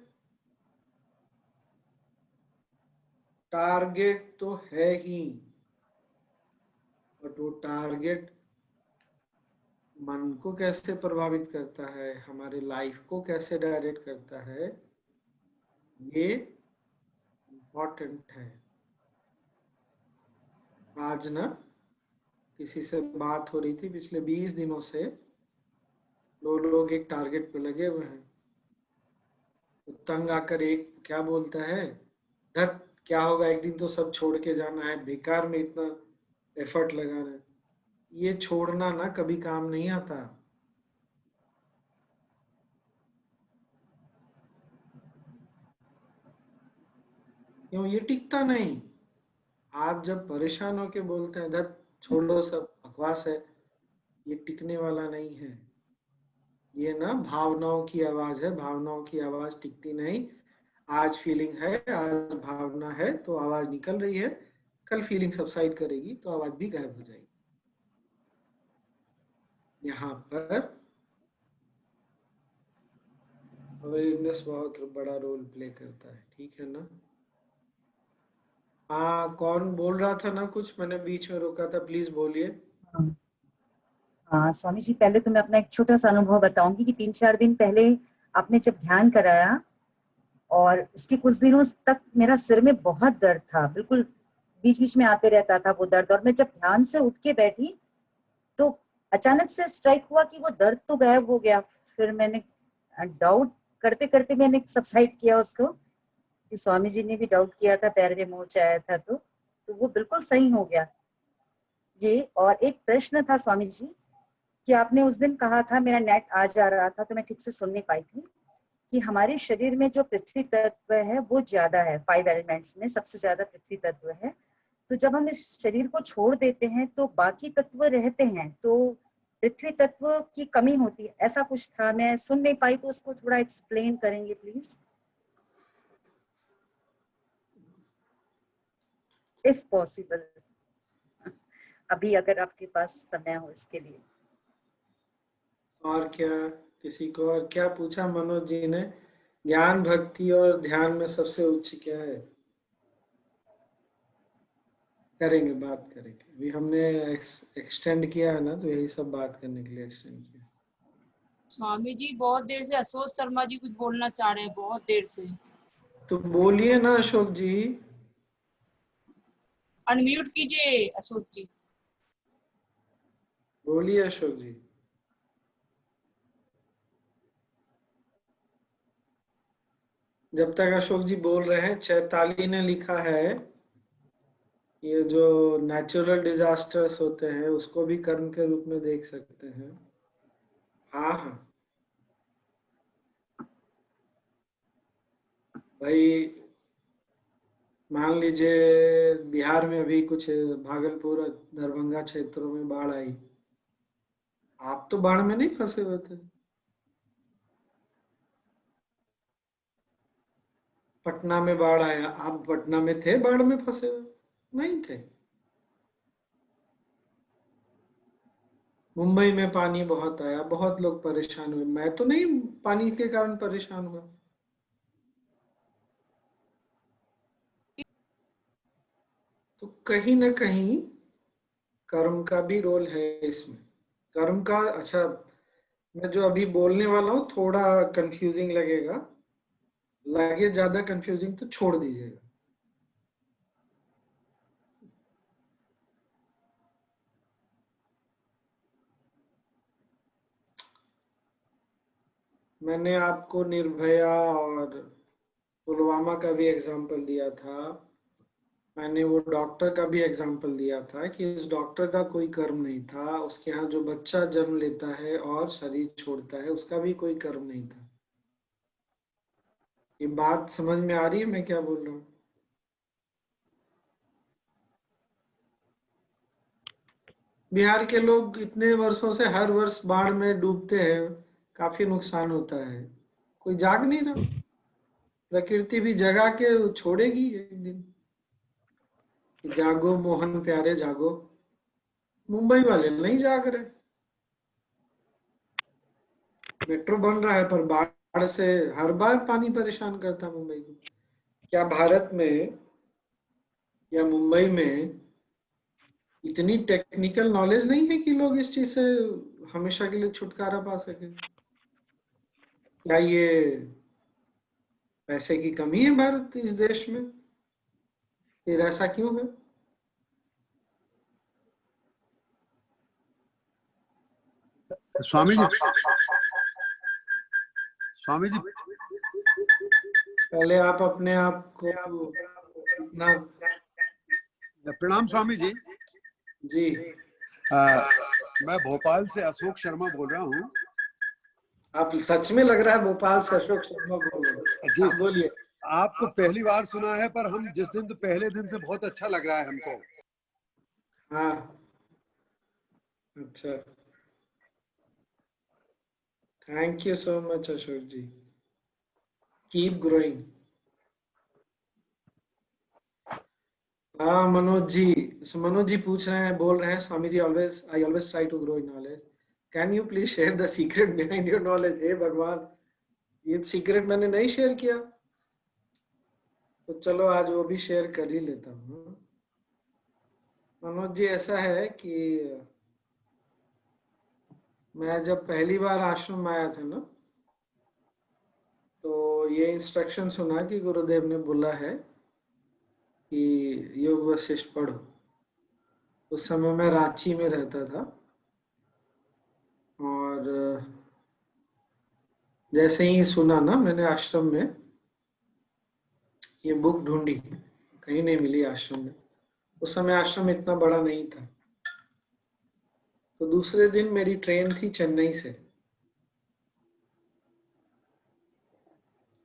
टारगेट तो है ही, बट वो टारगेट मन को कैसे प्रभावित करता है, हमारे लाइफ को कैसे डायरेक्ट करता है, ये इम्पोर्टेंट है। आज ना किसी से बात हो रही थी, पिछले 20 दिनों से दो लोग एक टारगेट पे लगे हुए हैं। तो तंग आकर एक क्या बोलता है, धत क्या होगा, एक दिन तो सब छोड़ के जाना है, बेकार में इतना एफर्ट लगा रहे। ये छोड़ना ना कभी काम नहीं आता। क्यों? ये टिकता नहीं। आप जब परेशान होके बोलते हैं धत छोड़ो सब बकवास है, ये टिकने वाला नहीं है। ये ना भावनाओं की आवाज है, भावनाओं की आवाज टिकती नहीं। आज फीलिंग है, आज भावना है तो आवाज निकल रही है, कल फीलिंग सबसाइड करेगी तो आवाज भी गायब हो जाएगी। यहाँ पर अवेयरनेस बहुत बड़ा रोल प्ले करता है, ठीक है ना। हाँ, कौन बोल रहा था ना कुछ, मैंने बीच में रोका था, प्लीज बोलिए। हाँ स्वामी जी, पहले तो मैं अपना एक छोटा सा अनुभव बताऊंगी कि 3-4 दिन पहले आपने जब ध्यान कराया और उसके कुछ दिनों तक मेरा सिर में बहुत दर्द था, बिल्कुल बीच बीच में आते रहता था वो दर्द। और मैं जब ध्यान से उठ के बैठी तो अचानक से स्ट्राइक हुआ कि वो दर्द तो गायब हो गया। फिर मैंने डाउट करते करते मैंने सबसाइड किया उसको, कि स्वामी जी ने भी डाउट किया था, पैर में मोच आया था, तो वो बिल्कुल सही हो गया ये। और एक प्रश्न था स्वामी जी, कि आपने उस दिन कहा था, मेरा नेट आ जा रहा था तो मैं ठीक से सुन नहीं पाई थी, कि हमारे शरीर में जो पृथ्वी तत्व है वो ज्यादा है, 5 एलिमेंट्स में सबसे ज्यादा पृथ्वी तत्व है। तो जब हम इस शरीर को छोड़ देते हैं तो बाकी तत्व रहते हैं, तो पृथ्वी तत्व की कमी होती है, ऐसा कुछ था। मैं सुन नहीं पाई, तो उसको थोड़ा एक्सप्लेन करेंगे प्लीज, इफ पॉसिबल, अभी अगर आपके पास समय हो इसके लिए। और क्या, किसी को और क्या पूछा मनोज जी ने? ज्ञान, भक्ति और ध्यान में सबसे उच्च क्या है? करेंगे, बात करेंगे। अभी हमने एक्सटेंड किया है ना, तो यही सब बात करने के लिए एक्सटेंड किया। स्वामी जी बहुत देर से अशोक शर्मा जी कुछ बोलना चाह रहे हैं, बहुत देर से। तो बोलिए ना अशोक जी। अनम्यूट कीजिए अशोक जी। बोलिए अशोक जी। जब तक अशोक जी बोल रहे हैं, चैताली ने लिखा है, ये जो नेचुरल डिजास्टर्स होते हैं उसको भी कर्म के रूप में देख सकते हैं। हाँ हाँ भाई, मान लीजिए बिहार में अभी कुछ भागलपुर और दरभंगा क्षेत्रों में बाढ़ आई, आप तो बाढ़ में नहीं फंसे हुए थे। पटना में बाढ़ आया, आप पटना में थे बाढ़ में फंसे हुए? नहीं थे। मुंबई में पानी बहुत आया, बहुत लोग परेशान हुए, मैं तो नहीं पानी के कारण परेशान हुआ। तो कहीं ना कहीं कर्म का भी रोल है इसमें। कर्म का, अच्छा, मैं जो अभी बोलने वाला हूँ थोड़ा कंफ्यूजिंग लगेगा, लगे ज्यादा कंफ्यूजिंग तो छोड़ दीजिएगा। मैंने आपको निर्भया और पुलवामा का भी एग्जाम्पल दिया था, मैंने वो डॉक्टर का भी एग्जाम्पल दिया था कि इस डॉक्टर का कोई कर्म नहीं था, उसके यहाँ जो बच्चा जन्म लेता है और शरीर छोड़ता है उसका भी कोई कर्म नहीं था। ये बात समझ में आ रही है मैं क्या बोल रहा हूँ? बिहार के लोग इतने वर्षों से हर वर्ष बाढ़ में डूबते हैं, काफी नुकसान होता है, कोई जाग नहीं रहा। प्रकृति भी जगा के छोड़ेगी एक दिन। जागो मोहन प्यारे जागो। मुंबई वाले नहीं जाग रहे। मेट्रो बन रहा है पर बाढ़ से हर बार पानी परेशान करता मुंबई को। क्या भारत में या मुंबई में इतनी टेक्निकल नॉलेज नहीं है कि लोग इस चीज से हमेशा के लिए छुटकारा पा सके? क्या ये पैसे की कमी है भारत इस देश में? फिर ऐसा क्यों है? स्वामी जी, स्वामी जी, पहले आप अपने आप को इतना। प्रणाम स्वामी जी। जी मैं भोपाल से अशोक शर्मा बोल रहा हूँ। आप सच में लग रहा है भोपाल से अशोक शर्मा बोल रहे हैं। जी आप बोलिए। आपको पहली बार सुना है, पर हम जिस दिन तो पहले दिन से बहुत अच्छा लग रहा है हमको। हाँ, अच्छा, thank you so much Ashok ji, keep growing. हाँ मनोज जी, मनोज जी पूछ रहे हैं, बोल रहे हैं, Swami ji I always try to grow in knowledge, can you please share the secret behind your knowledge. हे भगवान, ये सीक्रेट मैंने नहीं शेयर किया, तो चलो आज वो भी शेयर कर ही लेता हूँ। मनोज जी, ऐसा है कि मैं जब पहली बार आश्रम में आया था ना, तो ये इंस्ट्रक्शन सुना कि गुरुदेव ने बोला है कि योग वशिष्ठ पढ़ो। उस समय मैं रांची में रहता था, और जैसे ही सुना ना, मैंने आश्रम में ये बुक ढूंढी, कहीं नहीं मिली आश्रम में। उस समय आश्रम इतना बड़ा नहीं था। तो दूसरे दिन मेरी ट्रेन थी चेन्नई से,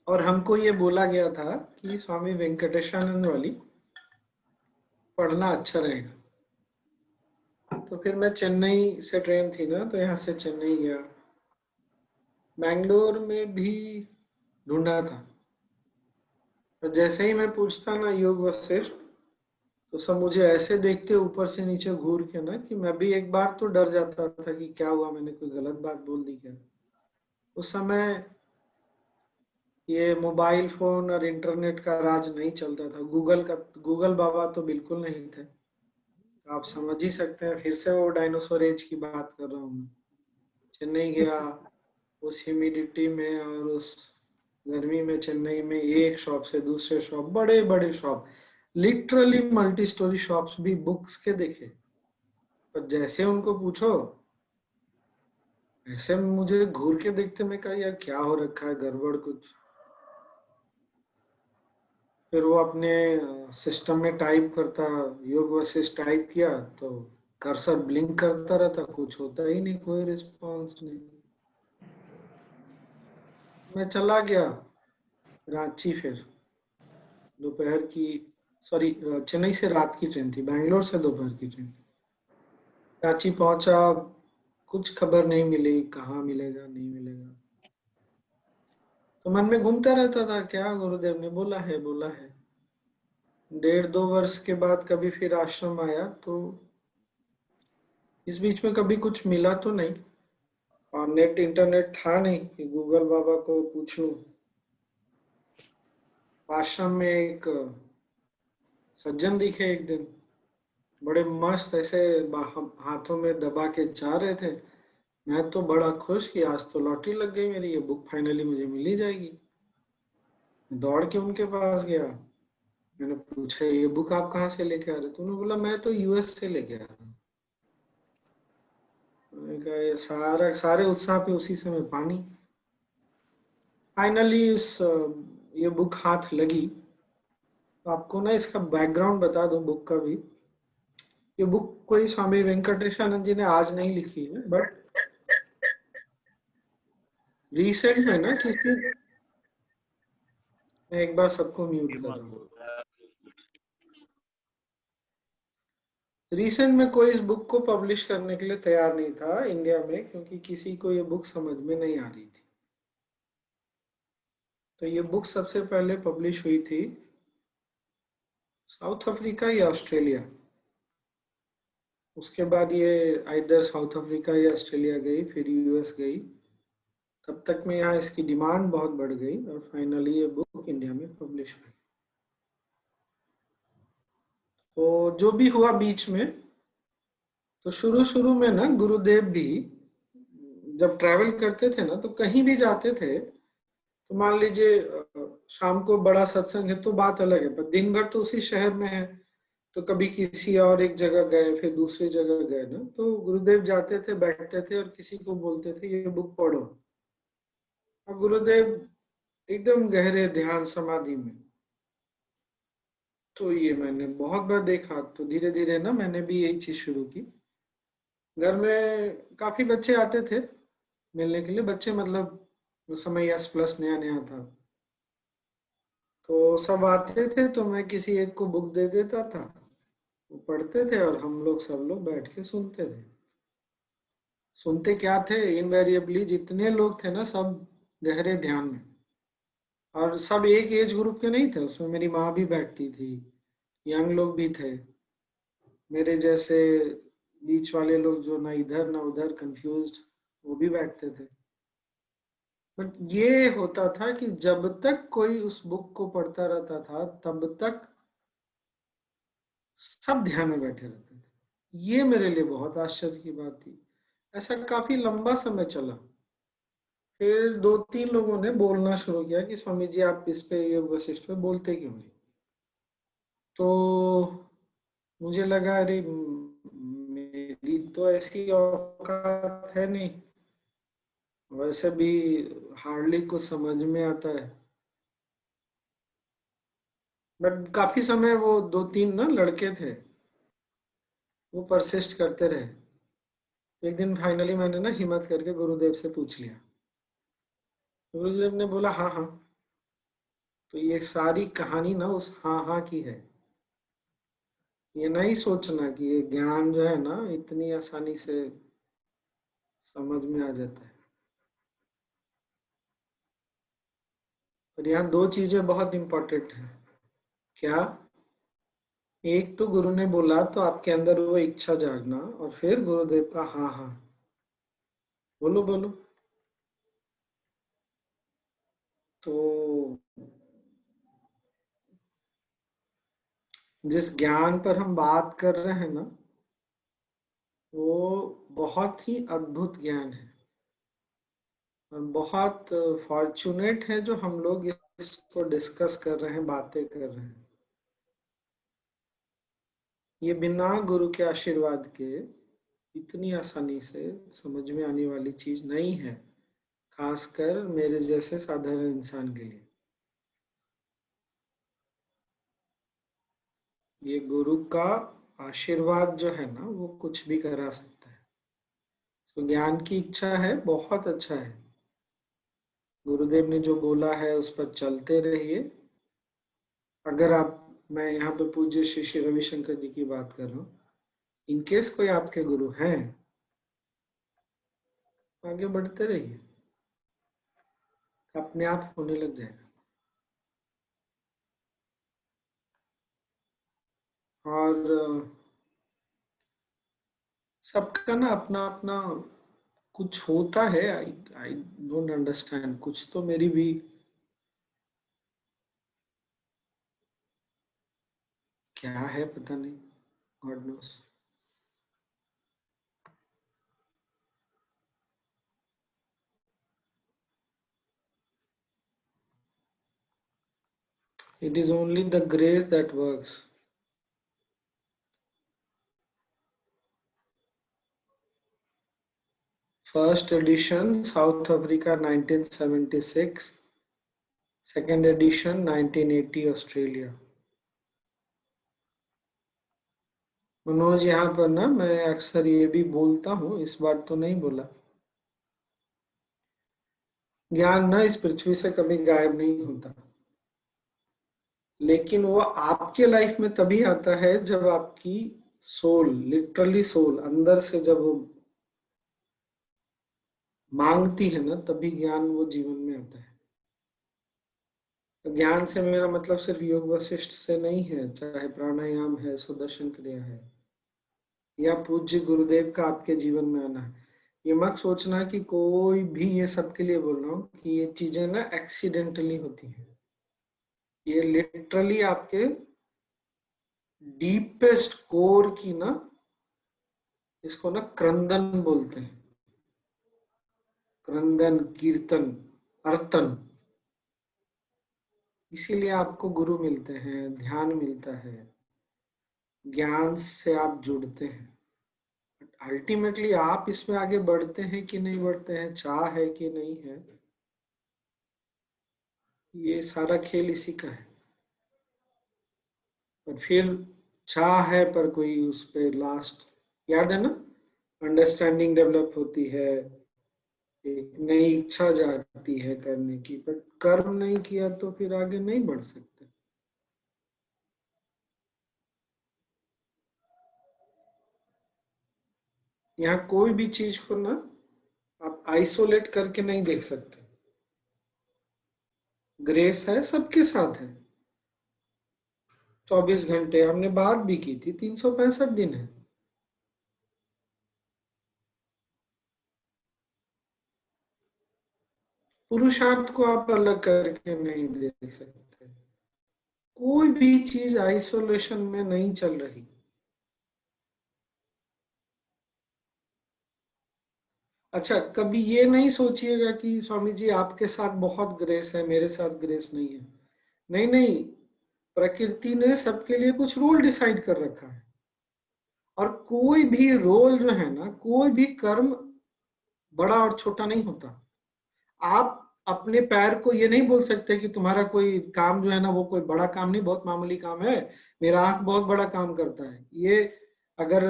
और हमको ये बोला गया था कि स्वामी वेंकटेशानंद वाली पढ़ना अच्छा रहेगा। तो फिर मैं चेन्नई से ट्रेन थी ना, तो यहाँ से चेन्नई गया। बैंगलोर में भी ढूंढा था, और जैसे ही मैं पूछता ना योग वशिष्ठ, तो सब मुझे ऐसे देखते ऊपर से नीचे घूर के ना, कि मैं भी एक बार तो डर जाता था कि क्या हुआ, मैंने कोई गलत बात बोल दी क्या। उस समय ये मोबाइल फोन और इंटरनेट का राज नहीं चलता था। गूगल बाबा तो बिल्कुल नहीं थे। आप समझ ही सकते हैं, फिर से वो डायनासोर एज की बात कर रहा हूँ मैं। चेन्नई गया, उस ह्यूमिडिटी में और उस गर्मी में चेन्नई में, एक शॉप से दूसरे शॉप, बड़े बड़े shop, literally multi storey shops भी बुक्स के देखे। पर जैसे उनको पूछो, ऐसे मुझे घूर के देखते, मैं कहा यार क्या हो रखा है, गड़बड़ कुछ। फिर वो अपने सिस्टम में टाइप करता, योग वशिष्ठ टाइप किया तो कर्सर ब्लिंक करता रहता, कुछ होता ही नहीं, कोई रिस्पॉन्स नहीं। मैं चला गया रांची। फिर दोपहर की, सॉरी चेन्नई से रात की ट्रेन थी, बैंगलोर से दोपहर की ट्रेन। रांची पहुंचा, कुछ खबर नहीं मिली, कहाँ मिलेगा नहीं मिलेगा। तो मन में घूमता रहता था, क्या गुरुदेव ने बोला है बोला है। 1.5-2 वर्ष के बाद कभी फिर आश्रम आया, तो इस बीच में कभी कुछ मिला तो नहीं, और नेट इंटरनेट था नहीं कि गूगल बाबा को पूछ लूं। आश्रम में एक सज्जन दिखे एक दिन, बड़े मस्त ऐसे हाथों में दबा के जा रहे थे। मैं तो बड़ा खुश कि आज तो लॉटरी लग गई मेरी, ये बुक फाइनली मुझे मिल ही जाएगी। दौड़ के उनके पास गया, मैंने पूछा ये बुक आप कहाँ से लेके आ रहे? तो उन्होंने बोला मैं तो यूएस से लेके आ रहा हूँ। मैंने कहा ये सारे उत्साह पे उसी समय पानी। फाइनली ये बुक हाथ लगी। तो आपको ना इसका बैकग्राउंड बता दूं बुक का भी। ये बुक कोई स्वामी वेंकटेशानंद जी ने आज नहीं लिखी है, बट रिसेंट में ना किसी, मैं एक बार सबको म्यूट कर रहा हूँ। रिसेंट में कोई इस बुक को पब्लिश करने के लिए तैयार नहीं था इंडिया में, क्योंकि किसी को ये बुक समझ में नहीं आ रही थी। तो ये बुक सबसे पहले पब्लिश हुई थी साउथ अफ्रीका या ऑस्ट्रेलिया। उसके बाद ये आइदर साउथ अफ्रीका या ऑस्ट्रेलिया गई, फिर यूएस गई। तब तक में यहाँ इसकी डिमांड बहुत बढ़ गई, और फाइनली ये बुक इंडिया में पब्लिश हुई। तो जो भी हुआ बीच में, तो शुरू में ना गुरुदेव भी जब ट्रैवल करते थे ना, तो कहीं भी जाते थे, तो मान लीजिए शाम को बड़ा सत्संग है तो बात अलग है, पर दिन भर तो उसी शहर में है, तो कभी किसी और एक जगह गए, फिर दूसरी जगह गए ना, तो गुरुदेव जाते थे, बैठते थे और किसी को बोलते थे ये बुक पढ़ो। और गुरुदेव एकदम गहरे ध्यान समाधि में। तो ये मैंने बहुत बार देखा। तो धीरे धीरे ना मैंने भी यही चीज शुरू की। घर में काफी बच्चे आते थे मिलने के लिए, बच्चे मतलब उस समय यस प्लस नया नया था, तो सब आते थे, तो मैं किसी एक को बुक दे देता था, वो पढ़ते थे और हम लोग सब लोग बैठ के सुनते थे। सुनते क्या थे, इनवेरिएबली जितने लोग थे ना सब गहरे ध्यान में, और सब एक एज ग्रुप के नहीं थे। उसमें मेरी माँ भी बैठती थी, यंग लोग भी थे, मेरे जैसे बीच वाले लोग जो ना इधर ना उधर कंफ्यूज्ड, वो भी बैठते थे। बट ये होता था कि जब तक कोई उस बुक को पढ़ता रहता था, तब तक सब ध्यान में बैठे रहते थे। ये मेरे लिए बहुत आश्चर्य की बात थी। ऐसा काफी लंबा समय चला। फिर 2-3 लोगों ने बोलना शुरू किया कि स्वामी जी आप इस पे योग वशिष्ठ पे बोलते क्यों नहीं? तो मुझे लगा अरे मेरी तो ऐसी औकात है नहीं वैसे भी हार्डली कुछ समझ में आता है, बट काफी समय वो 2-3 ना लड़के थे, वो परसिस्ट करते रहे। एक दिन फाइनली मैंने ना हिम्मत करके गुरुदेव से पूछ लिया। गुरुदेव ने बोला हाँ हाँ। तो ये सारी कहानी ना उस हाँ हाँ की है। ये नहीं सोचना कि ये ज्ञान जो है ना इतनी आसानी से समझ में आ जाता है। पर यहाँ 2 चीजें बहुत इंपॉर्टेंट हैं। क्या? एक तो गुरु ने बोला तो आपके अंदर वो इच्छा जागना, और फिर गुरुदेव का हाँ हाँ। बोलो बोलो। तो जिस ज्ञान पर हम बात कर रहे हैं ना, वो बहुत ही अद्भुत ज्ञान है, और बहुत फॉर्चुनेट है जो हम लोग इसको डिस्कस कर रहे हैं, बातें कर रहे हैं। ये बिना गुरु के आशीर्वाद के इतनी आसानी से समझ में आने वाली चीज नहीं है, खासकर मेरे जैसे साधारण इंसान के लिए। ये गुरु का आशीर्वाद जो है ना वो कुछ भी करा सकता है। तो ज्ञान की इच्छा है, बहुत अच्छा है। गुरुदेव ने जो बोला है उस पर चलते रहिए। अगर आप, मैं यहाँ पे पूज्य श्री श्री रविशंकर जी की बात कर रहा हूँ, इनकेस कोई आपके गुरु हैं, आगे बढ़ते रहिए, अपने आप होने लग जाएगा। और सबका ना अपना अपना कुछ होता है। I don't understand. कुछ तो मेरी भी क्या है पता नहीं, God knows. It is only the grace that works. First edition, South Africa 1976. Second edition 1980, Australia. Manoj, यहाँ पर ना मैं अक्सर ये भी बोलता हूँ, इस बार तो नहीं बोला, ज्ञान ना इस पृथ्वी से कभी गायब नहीं होता, लेकिन वो आपके लाइफ में तभी आता है जब आपकी सोल, लिटरली सोल, अंदर से जब वो मांगती है ना, तभी ज्ञान वो जीवन में आता है। तो ज्ञान से मेरा मतलब सिर्फ योग वशिष्ठ से नहीं है, चाहे प्राणायाम है, सुदर्शन क्रिया है, या पूज्य गुरुदेव का आपके जीवन में आना है। ये मत सोचना कि कोई भी, ये सबके लिए बोल रहा हूँ कि ये चीजें ना एक्सीडेंटली होती हैं। ये लिटरली आपके डीपेस्ट कोर की ना, इसको ना क्रंदन बोलते हैं, क्रंदन, कीर्तन, अर्तन। इसीलिए आपको गुरु मिलते हैं, ध्यान मिलता है, ज्ञान से आप जुड़ते हैं। अल्टीमेटली आप इसमें आगे बढ़ते हैं कि नहीं बढ़ते हैं, चाह है कि नहीं है, ये सारा खेल इसी का है। और फिर चाह है पर कोई उस पे लास्ट, याद है ना, अंडरस्टैंडिंग डेवलप होती है, एक नई इच्छा जाती है करने की, पर कर्म नहीं किया तो फिर आगे नहीं बढ़ सकते। यहाँ कोई भी चीज को ना आप आइसोलेट करके नहीं देख सकते। ग्रेस है, सबके साथ है। 24 घंटे हमने बात भी की थी, 365 दिन है। पुरुषार्थ को आप अलग करके नहीं देख सकते। कोई भी चीज आइसोलेशन में नहीं चल रही। अच्छा, कभी ये नहीं सोचिएगा कि स्वामी जी आपके साथ बहुत ग्रेस है, मेरे साथ ग्रेस नहीं है। नहीं नहीं, प्रकृति ने सबके लिए कुछ रोल डिसाइड कर रखा है, और कोई भी रोल जो है ना, कोई भी कर्म बड़ा और छोटा नहीं होता। आप अपने पैर को ये नहीं बोल सकते कि तुम्हारा कोई काम जो है ना वो कोई बड़ा काम नहीं, बहुत मामूली काम है, मेरा आंख बहुत बड़ा काम करता है। ये अगर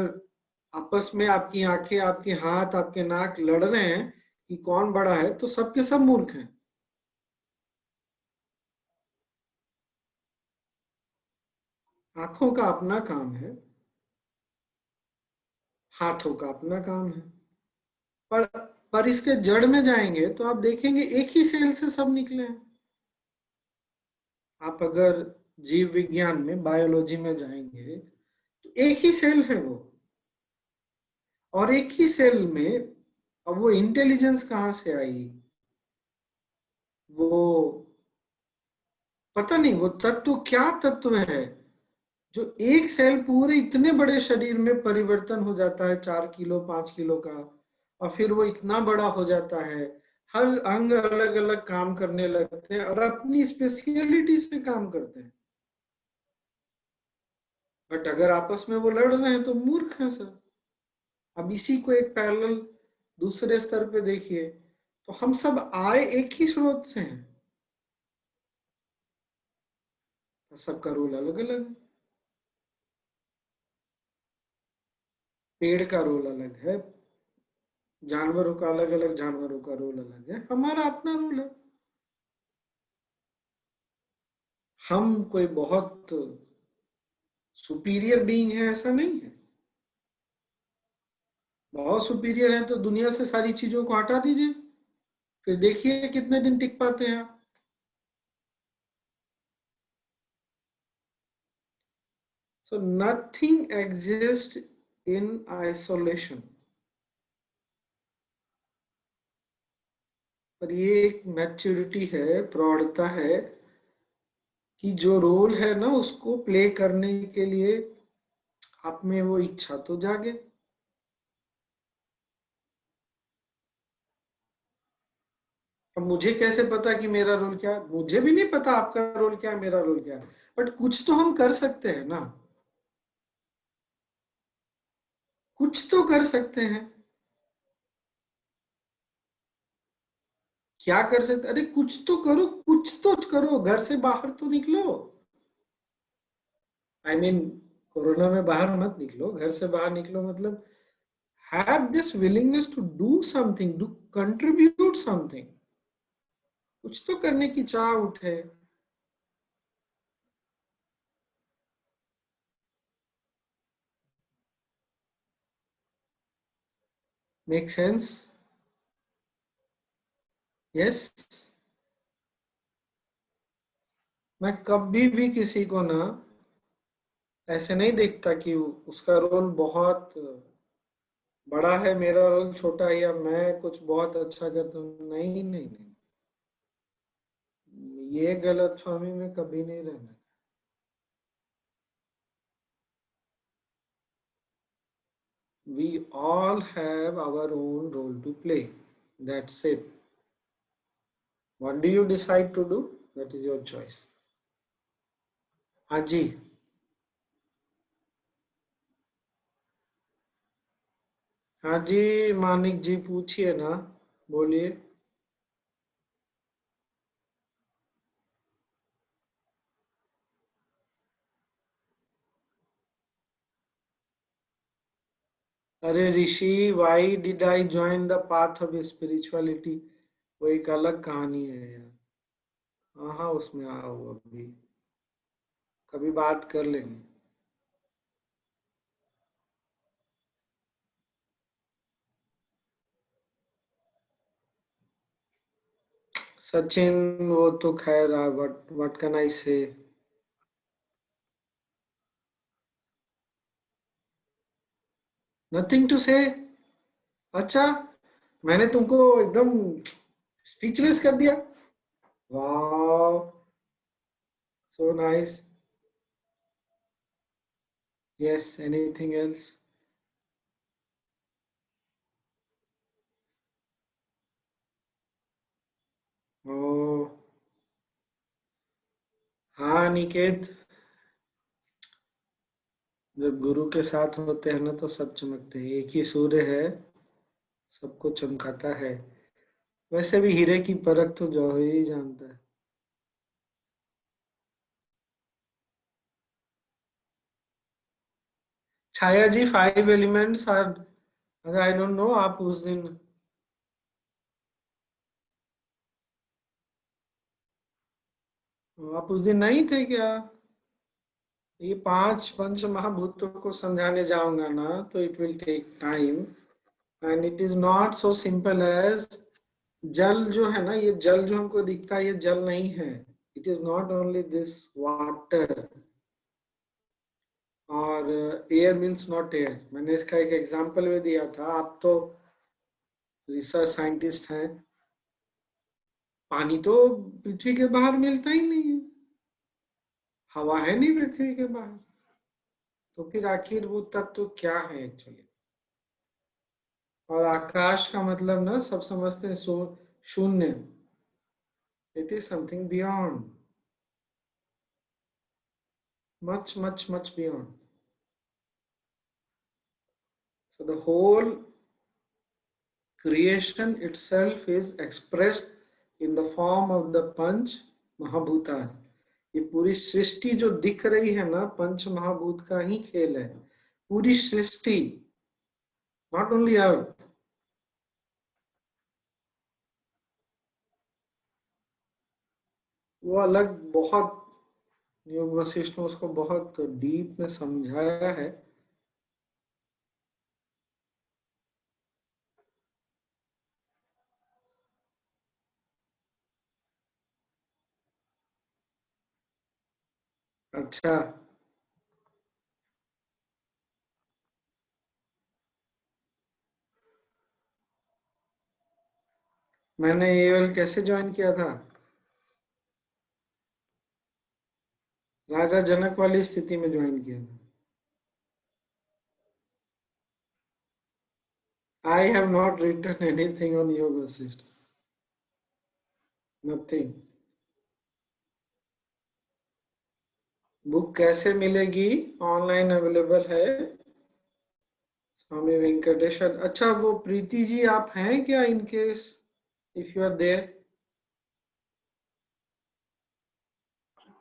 आपस में आपकी आंखें, आपके हाथ, आपके नाक लड़ रहे हैं कि कौन बड़ा है, तो सबके सब मूर्ख हैं। आंखों का अपना काम है, हाथों का अपना काम है, पर इसके जड़ में जाएंगे तो आप देखेंगे एक ही सेल से सब निकले हैं। आप अगर जीव विज्ञान में, बायोलॉजी में जाएंगे तो एक ही सेल है वो, और एक ही सेल में अब वो इंटेलिजेंस कहाँ से आई, वो पता नहीं, वो तत्व क्या तत्व है जो एक सेल पूरे इतने बड़े शरीर में परिवर्तन हो जाता है, 4 किलो 5 किलो का, और फिर वो इतना बड़ा हो जाता है, हर अंग अलग अलग काम करने लगते हैं और अपनी स्पेशलिटी से काम करते हैं। बट अगर आपस में वो लड़ रहे हैं तो मूर्ख हैं सर। अब इसी को एक पैरेलल दूसरे स्तर पे देखिए, तो हम सब आए एक ही स्रोत से हैं, सबका रोल अलग अलग है। पेड़ का रोल अलग है, जानवरों का अलग अलग, जानवरों का रोल अलग है, हमारा अपना रोल है। हम कोई बहुत सुपीरियर बीइंग है ऐसा नहीं है। बहुत सुपीरियर है तो दुनिया से सारी चीजों को हटा दीजिए, फिर देखिए कितने दिन टिक पाते हैं आप। So nothing exists in isolation. पर ये एक मैच्योरिटी है, प्रौढ़ता है कि जो रोल है ना उसको प्ले करने के लिए आप में वो इच्छा तो जागे। अब मुझे कैसे पता कि मेरा रोल क्या है? मुझे भी नहीं पता आपका रोल क्या है, मेरा रोल क्या है, बट कुछ तो हम कर सकते हैं ना, कुछ तो कर सकते हैं। क्या कर सकते? अरे कुछ तो करो, कुछ तो करो, घर से बाहर तो निकलो। आई मीन कोरोना में बाहर मत निकलो, घर से बाहर निकलो, मतलब have this willingness to do something, to contribute something, कुछ तो करने की चाह उठे। Make sense? Yes? मैं कभी भी किसी को ना ऐसे नहीं देखता कि उसका रोल बहुत बड़ा है, मेरा रोल छोटा है, या मैं कुछ बहुत अच्छा करता हूँ। नहीं नहीं नहीं, ये गलतफहमी में कभी नहीं रहना। We all have our own role to play. That's it. What do you decide to do? That is your choice. हाँ जी, हाँ जी मानिक जी पूछिए ना, बोलिए। अरे ऋषि, why did I join the path of spirituality? वो एक अलग कहानी है यार। हाँ हाँ, उसमें आओ, अभी कभी बात कर लेंगे। सचिन, वो तो खैर, what can I say? Nothing to say? अच्छा, मैंने तुमको एकदम स्पीचलेस कर दिया। वाह, so nice. Yes, anything else? ओ हाँ निकेत, जब गुरु के साथ होते हैं ना तो सब चमकते हैं। एक ही सूर्य है, सबको चमकाता है। वैसे भी हीरे की परख तो जो ही जानता है। छाया जी 5 एलिमेंट्स आर, अगर आई डोंट नो, आप उस दिन नहीं थे क्या? ये 5 पंच महाभूतों को समझाने जाऊंगा ना तो it will take time, and it is not so simple as जल जो है ना, ये जल जो हमको दिखता है ये जल नहीं है। It is not only this water, और एयर मीन्स नॉट एयर। मैंने इसका एक एग्जांपल भी दिया था। आप तो रिसर्च साइंटिस्ट हैं, पानी तो पृथ्वी के बाहर मिलता ही नहीं है, हवा है नहीं पृथ्वी के बाहर, तो फिर आखिर वो तत्व क्या है एक्चुअली? और आकाश का मतलब ना सब समझते हैं शून्य। It is something beyond, much much much beyond. So the whole creation itself is expressed in the form of the पंच महाभूतास। ये पूरी सृष्टि जो दिख रही है ना, पंच महाभूत का ही खेल है पूरी सृष्टि, नॉट ओनली अर्थ। वो अलग बहुत, योग वशिष्ठ ने उसको बहुत डीप में समझाया है। अच्छा, मैंने एएल कैसे ज्वाइन किया था? राजा जनक वाली स्थिति में ज्वाइन किया था। I have not written anything on yoga system. Nothing. Book कैसे मिलेगी? ऑनलाइन अवेलेबल है, स्वामी वेंकटेश्वर। अच्छा, वो प्रीति जी आप हैं क्या, in case if you are there?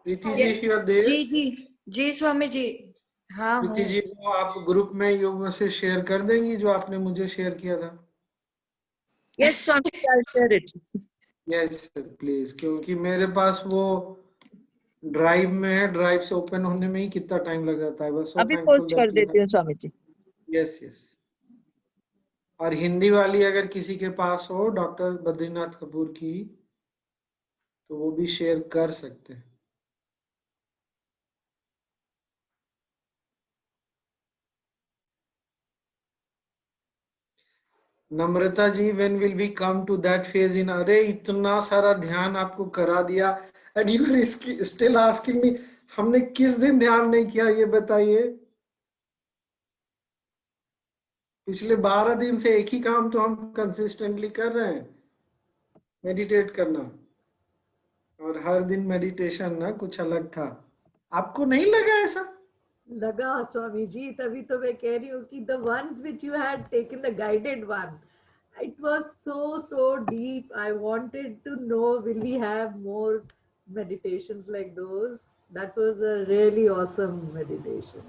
Preeti ji if you are there? जी जी जी स्वामी जी, हाँ प्रीति हूँ। जी, वो आप ग्रुप में योग से शेयर कर देंगी जो आपने मुझे शेयर किया था? Yes Swami, I'll share it. Yes please, क्योंकि मेरे पास वो ड्राइव में है, ड्राइव से ओपन होने में ही कितना टाइम लग जाता है। बस अभी पोस्ट कर देती हूँ स्वामी जी। Yes yes. और हिंदी वाली अगर किसी के पास हो डॉक्टर बद्रीनाथ कपूर की, तो वो भी शेयर कर सकते हैं। Namrata ji, when will we come to that phase in? अरे इतना सारा ध्यान आपको करा दिया and you are still asking me, हमने किस दिन ध्यान नहीं किया ये बताइए? पिछले 12 दिन से एक ही काम तो हम कंसिस्टेंटली कर रहे हैं, मेडिटेट करना। और हर दिन मेडिटेशन ना कुछ अलग था। आपको नहीं लगा ऐसा? लगा स्वामी जी, तभी तो मैं कह रही हूँ कि the ones which you had taken, the guided one, it was so deep. I wanted to know, will we have more meditations like those? That was a really awesome meditation.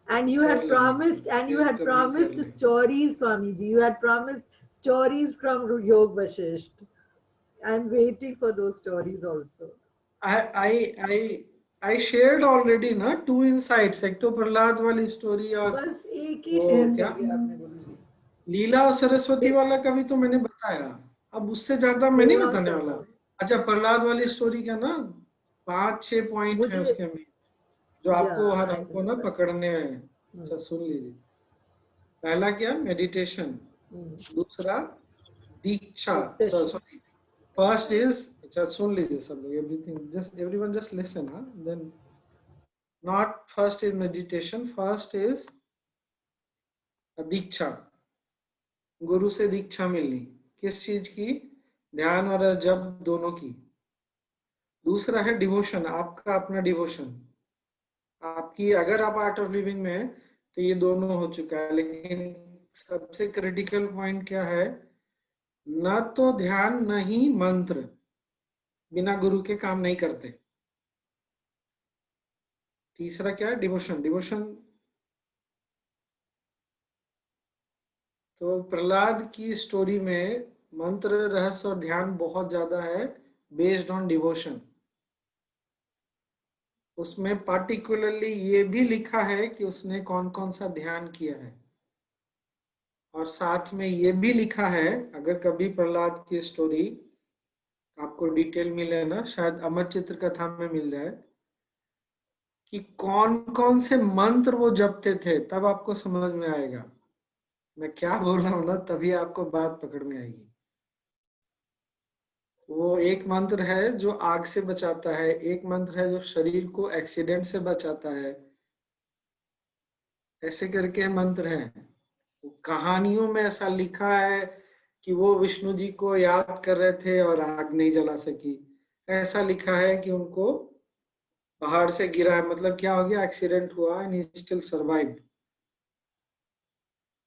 And you had promised stories, Swami ji. You had promised stories from Yog Vashisht. I'm waiting for those stories also. I shared already ना 2 insights, एक तो प्रहलाद वाली story और बस एक ही share कर दिया आपने बोला। लीला और सरस्वती वाला का भी तो मैंने बताया, अब उससे ज्यादा मैं नहीं बताने वाला। अच्छा, प्रहलाद वाली स्टोरी का ना 5-6 पॉइंट है उसके में जो आपको हर हमको ना पकड़ने हैं। अच्छा सुन लीजिए। पहला क्या? मेडिटेशन। दूसरा दीक्षा। सॉरी, फर्स्ट इज, अच्छा सुन लीजिए सब लोग, everything just everyone just listen. हाँ, then not first is meditation, first is दीक्षा। गुरु से दीक्षा मिलनी, किस चीज की? ध्यान और जप दोनों की। दूसरा है डिवोशन, आपका अपना डिवोशन। आपकी अगर आप आर्ट ऑफ लिविंग में है तो ये दोनों हो चुका है, लेकिन सबसे क्रिटिकल पॉइंट क्या है, न तो ध्यान न ही मंत्र बिना गुरु के काम नहीं करते। तीसरा क्या है, डिवोशन। डिवोशन तो प्रहलाद की स्टोरी में मंत्र, रहस्य और ध्यान बहुत ज्यादा है बेस्ड ऑन डिवोशन। उसमें पार्टिकुलरली ये भी लिखा है कि उसने कौन कौन सा ध्यान किया है, और साथ में ये भी लिखा है, अगर कभी प्रहलाद की स्टोरी आपको डिटेल मिले ना, शायद अमर चित्र कथा में मिल जाए, कि कौन कौन से मंत्र वो जपते थे, तब आपको समझ में आएगा मैं क्या बोल रहा हूँ ना, तभी आपको बात पकड़ में आएगी। वो एक मंत्र है जो आग से बचाता है, एक मंत्र है जो शरीर को एक्सीडेंट से बचाता है, ऐसे करके मंत्र है। कहानियों में ऐसा लिखा है कि वो विष्णु जी को याद कर रहे थे और आग नहीं जला सकी। ऐसा लिखा है कि उनको पहाड़ से गिरा है, मतलब क्या हो गया, एक्सीडेंट हुआ and he still survived.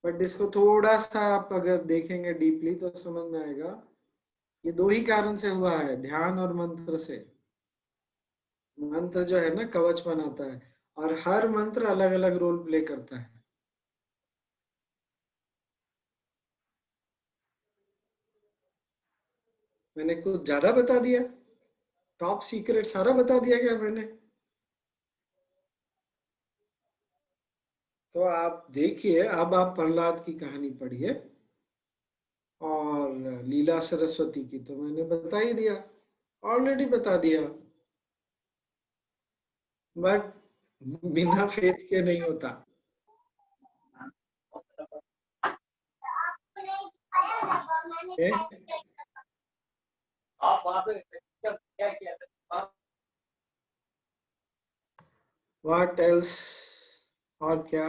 But इसको थोड़ा सा आप अगर देखेंगे डीपली तो समझ में आएगा, ये दो ही कारण से हुआ है, ध्यान और मंत्र से। मंत्र जो है ना कवच बनाता है, और हर मंत्र अलग अलग रोल प्ले करता है। मैंने कुछ ज्यादा बता दिया, टॉप सीक्रेट सारा बता दिया क्या मैंने? तो आप देखिए, अब आप प्रहलाद की कहानी पढ़िए, और लीला सरस्वती की तो मैंने बता ही दिया, ऑलरेडी बता दिया। बट बिना फेथ के नहीं होता। व्हाट एल्स, और क्या?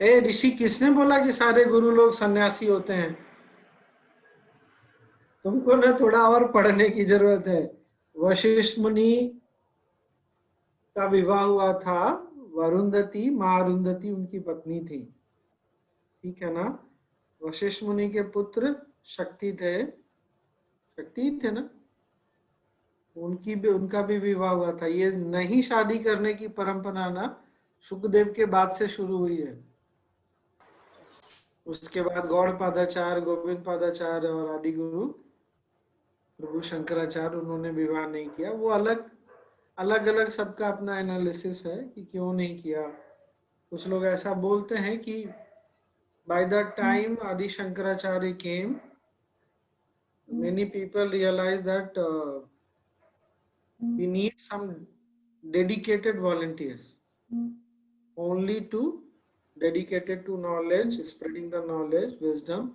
ए ऋषि, किसने बोला कि सारे गुरु लोग सन्यासी होते हैं? तुमको ना थोड़ा और पढ़ने की जरूरत है। वशिष्ठ मुनि का विवाह हुआ था, वरुंधति, माँ अरुंधति उनकी पत्नी थी, ठीक है ना। वशिष्ठ मुनि के पुत्र शक्ति थे, शक्ति थे ना, उनका भी विवाह हुआ था। ये नहीं शादी करने की परंपरा ना सुखदेव के बाद से शुरू हुई है। उसके बाद गौड़ पादाचार्य, गोविंद पादाचार्य और आदि गुरु प्रभु शंकराचार्य, उन्होंने विवाह नहीं किया। वो अलग अलग सबका अपना एनालिसिस है कि क्यों नहीं किया। कुछ लोग ऐसा बोलते हैं कि by the time Adi Shankaracharya came, many people realized that we need some dedicated volunteers, only to dedicated to knowledge, spreading the knowledge, wisdom,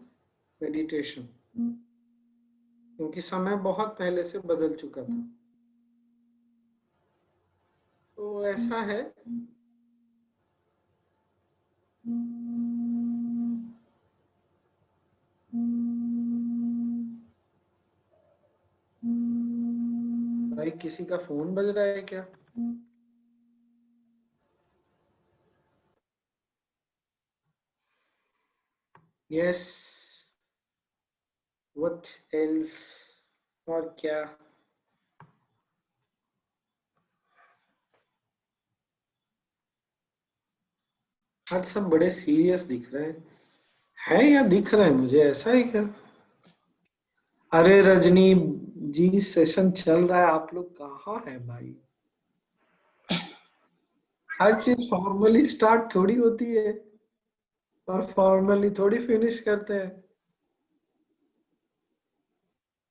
meditation, क्योंकि समय बहुत पहले से बदल चुका था। तो ऐसा है। भाई किसी का फोन बज रहा है क्या? यस, व्हाट एल्स, और क्या? आज सब बड़े सीरियस दिख रहे हैं या दिख रहे हैं मुझे, ऐसा ही क्या? अरे रजनी जी, सेशन चल रहा है, आप लोग कहाँ है भाई? हर चीज फॉर्मली स्टार्ट थोड़ी होती है और फॉर्मली थोड़ी फिनिश करते हैं।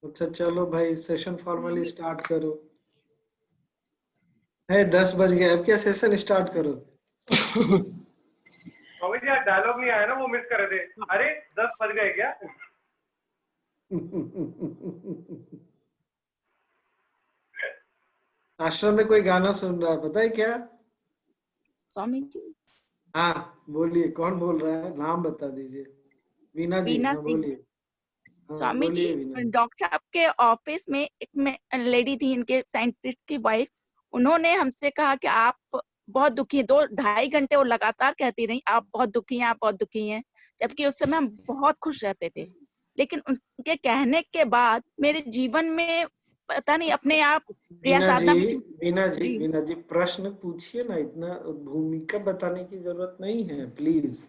अच्छा चलो भाई, सेशन फॉर्मली स्टार्ट करो। है 10 बज गए, अब क्या सेशन स्टार्ट करो? डायलॉग नहीं आया ना, वो मिस कर रहे थे। अरे 10 बज गए क्या? आश्रम में कोई गाना सुन रहा है, पता है क्या? स्वामी जी। हाँ बोलिए, कौन बोल रहा है? नाम बता दीजिए। वीना जी, वीना हाँ सिंह। बोलिए। हाँ, स्वामी जी, बोलिए वीना जी। डॉक्टर साहब के ऑफिस में एक लेडी थी, इनके साइंटिस्ट की वाइफ, उन्होंने हमसे कहा कि आप बहुत दुखी हैं। 2-2.5 घंटे वो लगातार कहती रही, आप बहुत दुखी हैं, आप बहुत दुखी हैं, जबकि उस समय हम बहुत खुश रहते थे। लेकिन उनके कहने के बाद मेरे जीवन में पता नहीं अपने आप क्रिया वीना साधना जी, वीना जी, जी वीना जी, प्रश्न पूछिए ना, इतना भूमिका बताने की जरूरत नहीं है, प्लीज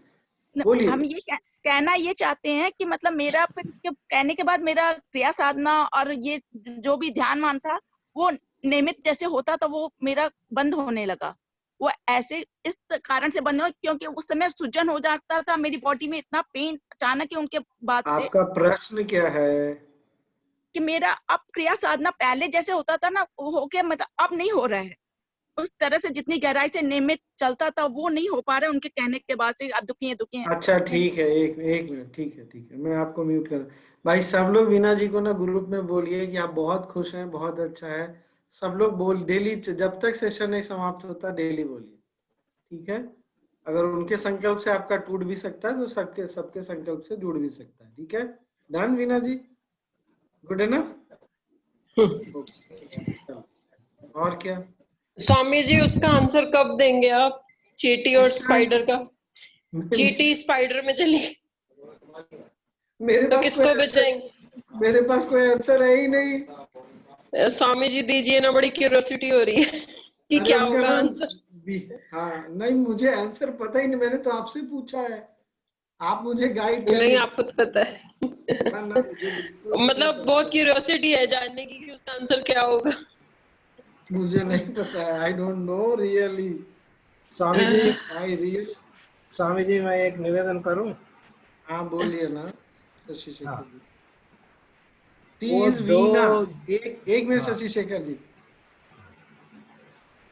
बोलिए। हम ये कहना ये चाहते हैं कि मतलब मेरा फिर इसके कहने के बाद मेरा क्रिया साधना और ये जो भी ध्यान मान था वो नियमित जैसे होता था वो मेरा बंद होने लगा। वो ऐसे इस कारण से बंद हुआ क्योंकि उस समय सूजन हो जाता था मेरी बॉडी में, इतना पेन अचानक ही उनके बाद से आपका प्रश्न क्या है? कि मेरा अब क्रिया साधना पहले जैसे होता था ना वो हो के मतलब अब नहीं हो रहा है। उस तरह से जितनी गहराई से नियमित चलता था वो नहीं हो पा रहा है उनके कहने के बाद से। अब दुखी हैं अच्छा ठीक है, एक एक मिनट, ठीक है ठीक है, मैं आपको म्यूट कर। भाई सब लोग वीना जी को ना ग्रुप में बोलिए कि आप बहुत खुश हैं, बहुत अच्छा है। सब लोग बोल, डेली जब तक सेशन नहीं समाप्त होता डेली बोलिए, ठीक है? अगर उनके संकल्प से आपका टूट भी सकता है तो सबके सबके संकल्प से जुड़ भी सकता है, ठीक है? डन वीना जी, गुड इनफ। और क्या स्वामी जी उसका आंसर कब देंगे आप? चींटी और इसका स्पाइडर का? आंसर चींटी स्पाइडर में चली मेरे तो पास किसको कोई आंसर, बचाएंगे? मेरे पास कोई आंसर है ही नहीं। स्वामी जी दीजिए ना, बड़ी क्यूरियोसिटी हो रही है कि अरे क्या उनका होगा नाम आंसर। हाँ नहीं, मुझे आंसर पता ही नहीं, मैंने तो आपसे पूछा है, आप मुझे गाइड नहीं करिए। आपको तो पता है। ना ना, मुझे बिल्कुल भी नहीं मतलब बहुत क्यूरियोसिटी है जानने की कि उसका आंसर क्या होगा। पता। मुझे नहीं पता है, I don't know really. Swami ji, I real, Swami ji मैं एक निवेदन करूं? हाँ बोलिए ना शशि शेखर हाँ। जी। वो इज दो, वीना, एक मिनट हाँ। शशि शेखर जी,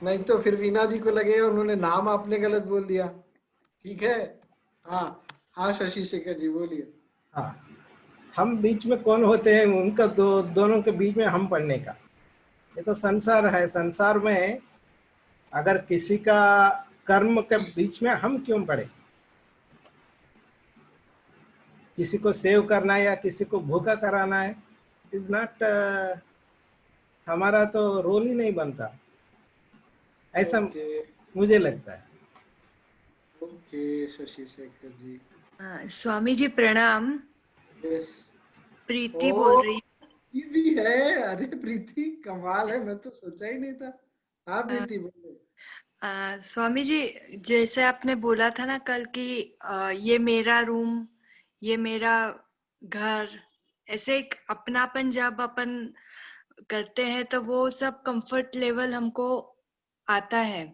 नहीं तो फिर वीना जी को लगेगा उन्होंने नाम आपने गलत बोल दिया, ठीक है? हाँ हाँ शशि शेखर जी बोलिए। हाँ, हम बीच में कौन होते हैं उनका दोनों के बीच में हम पढ़ने का? ये तो संसार है, संसार में अगर किसी का कर्म के बीच में हम क्यों पड़े? किसी को सेव करना है या किसी को भूखा कराना है, इज नॉट, हमारा तो रोल ही नहीं बनता, ऐसा मुझे लगता है। ओके शशि शेखर जी। स्वामी जी प्रणाम। यस। प्रीति बोल रही हूँ। ये भी है, अरे प्रीति कमाल है, मैं तो सोचा ही नहीं था। हाँ प्रीति बोलो। स्वामी जी जैसे आपने बोला था ना कल कि ये मेरा रूम, ये मेरा घर, ऐसे एक अपनापन जब अपन करते हैं तो वो सब कंफर्ट लेवल हमको आता है।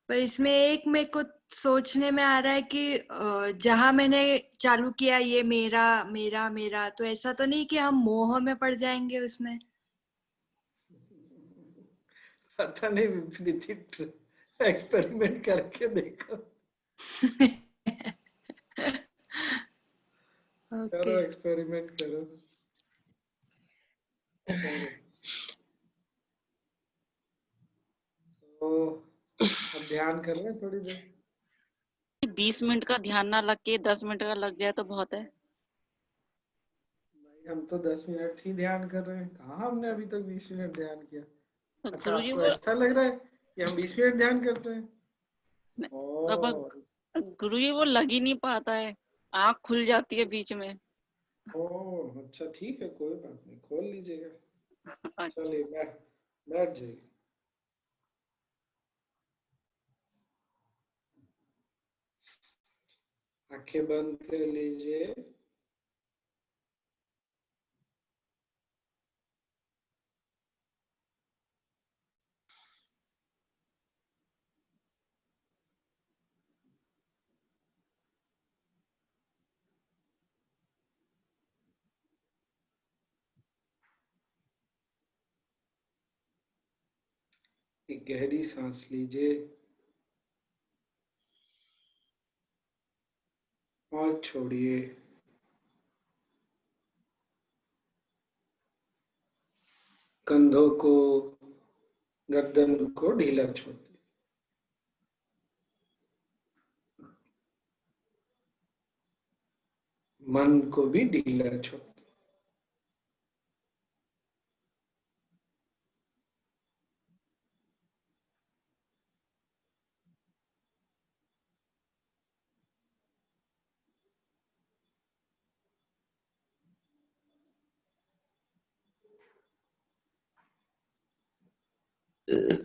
पर इसमें एक मेरे को सोचने में आ रहा है कि जहां मैंने चालू किया ये मेरा मेरा मेरा, तो ऐसा तो नहीं कि हम मोह में पड़ जाएंगे उसमें? पता नहीं प्रीति, एक्सपेरिमेंट करके देखो। करो एक्सपेरिमेंट करो। तो अब ध्यान कर ले थोड़ी देर। 20 मिनट का ध्यान ना लग के 10 मिनट का लग जाए तो बहुत है। भाई हम तो 10 मिनट ही ध्यान कर रहे हैं, कहाँ हमने अभी तक 20 मिनट ध्यान किया। अच्छा गुरुजी आपको वो ऐसा लग रहा है कि हम 20 मिनट ध्यान करते हैं? गुरुजी वो लग ही नहीं पाता है, आँख खुल जाती है बीच में। ओह अच्छा ठीक है, कोई बात नहीं, खोल लीजिएगा। चलिए बैठ जाइए। आंखें बंद कर लीजिए। एक गहरी सांस लीजिए और छोड़िए। कंधों को, गर्दन को ढीला छोड़ दिए। मन को भी ढीला छोड़ दिए। Yeah.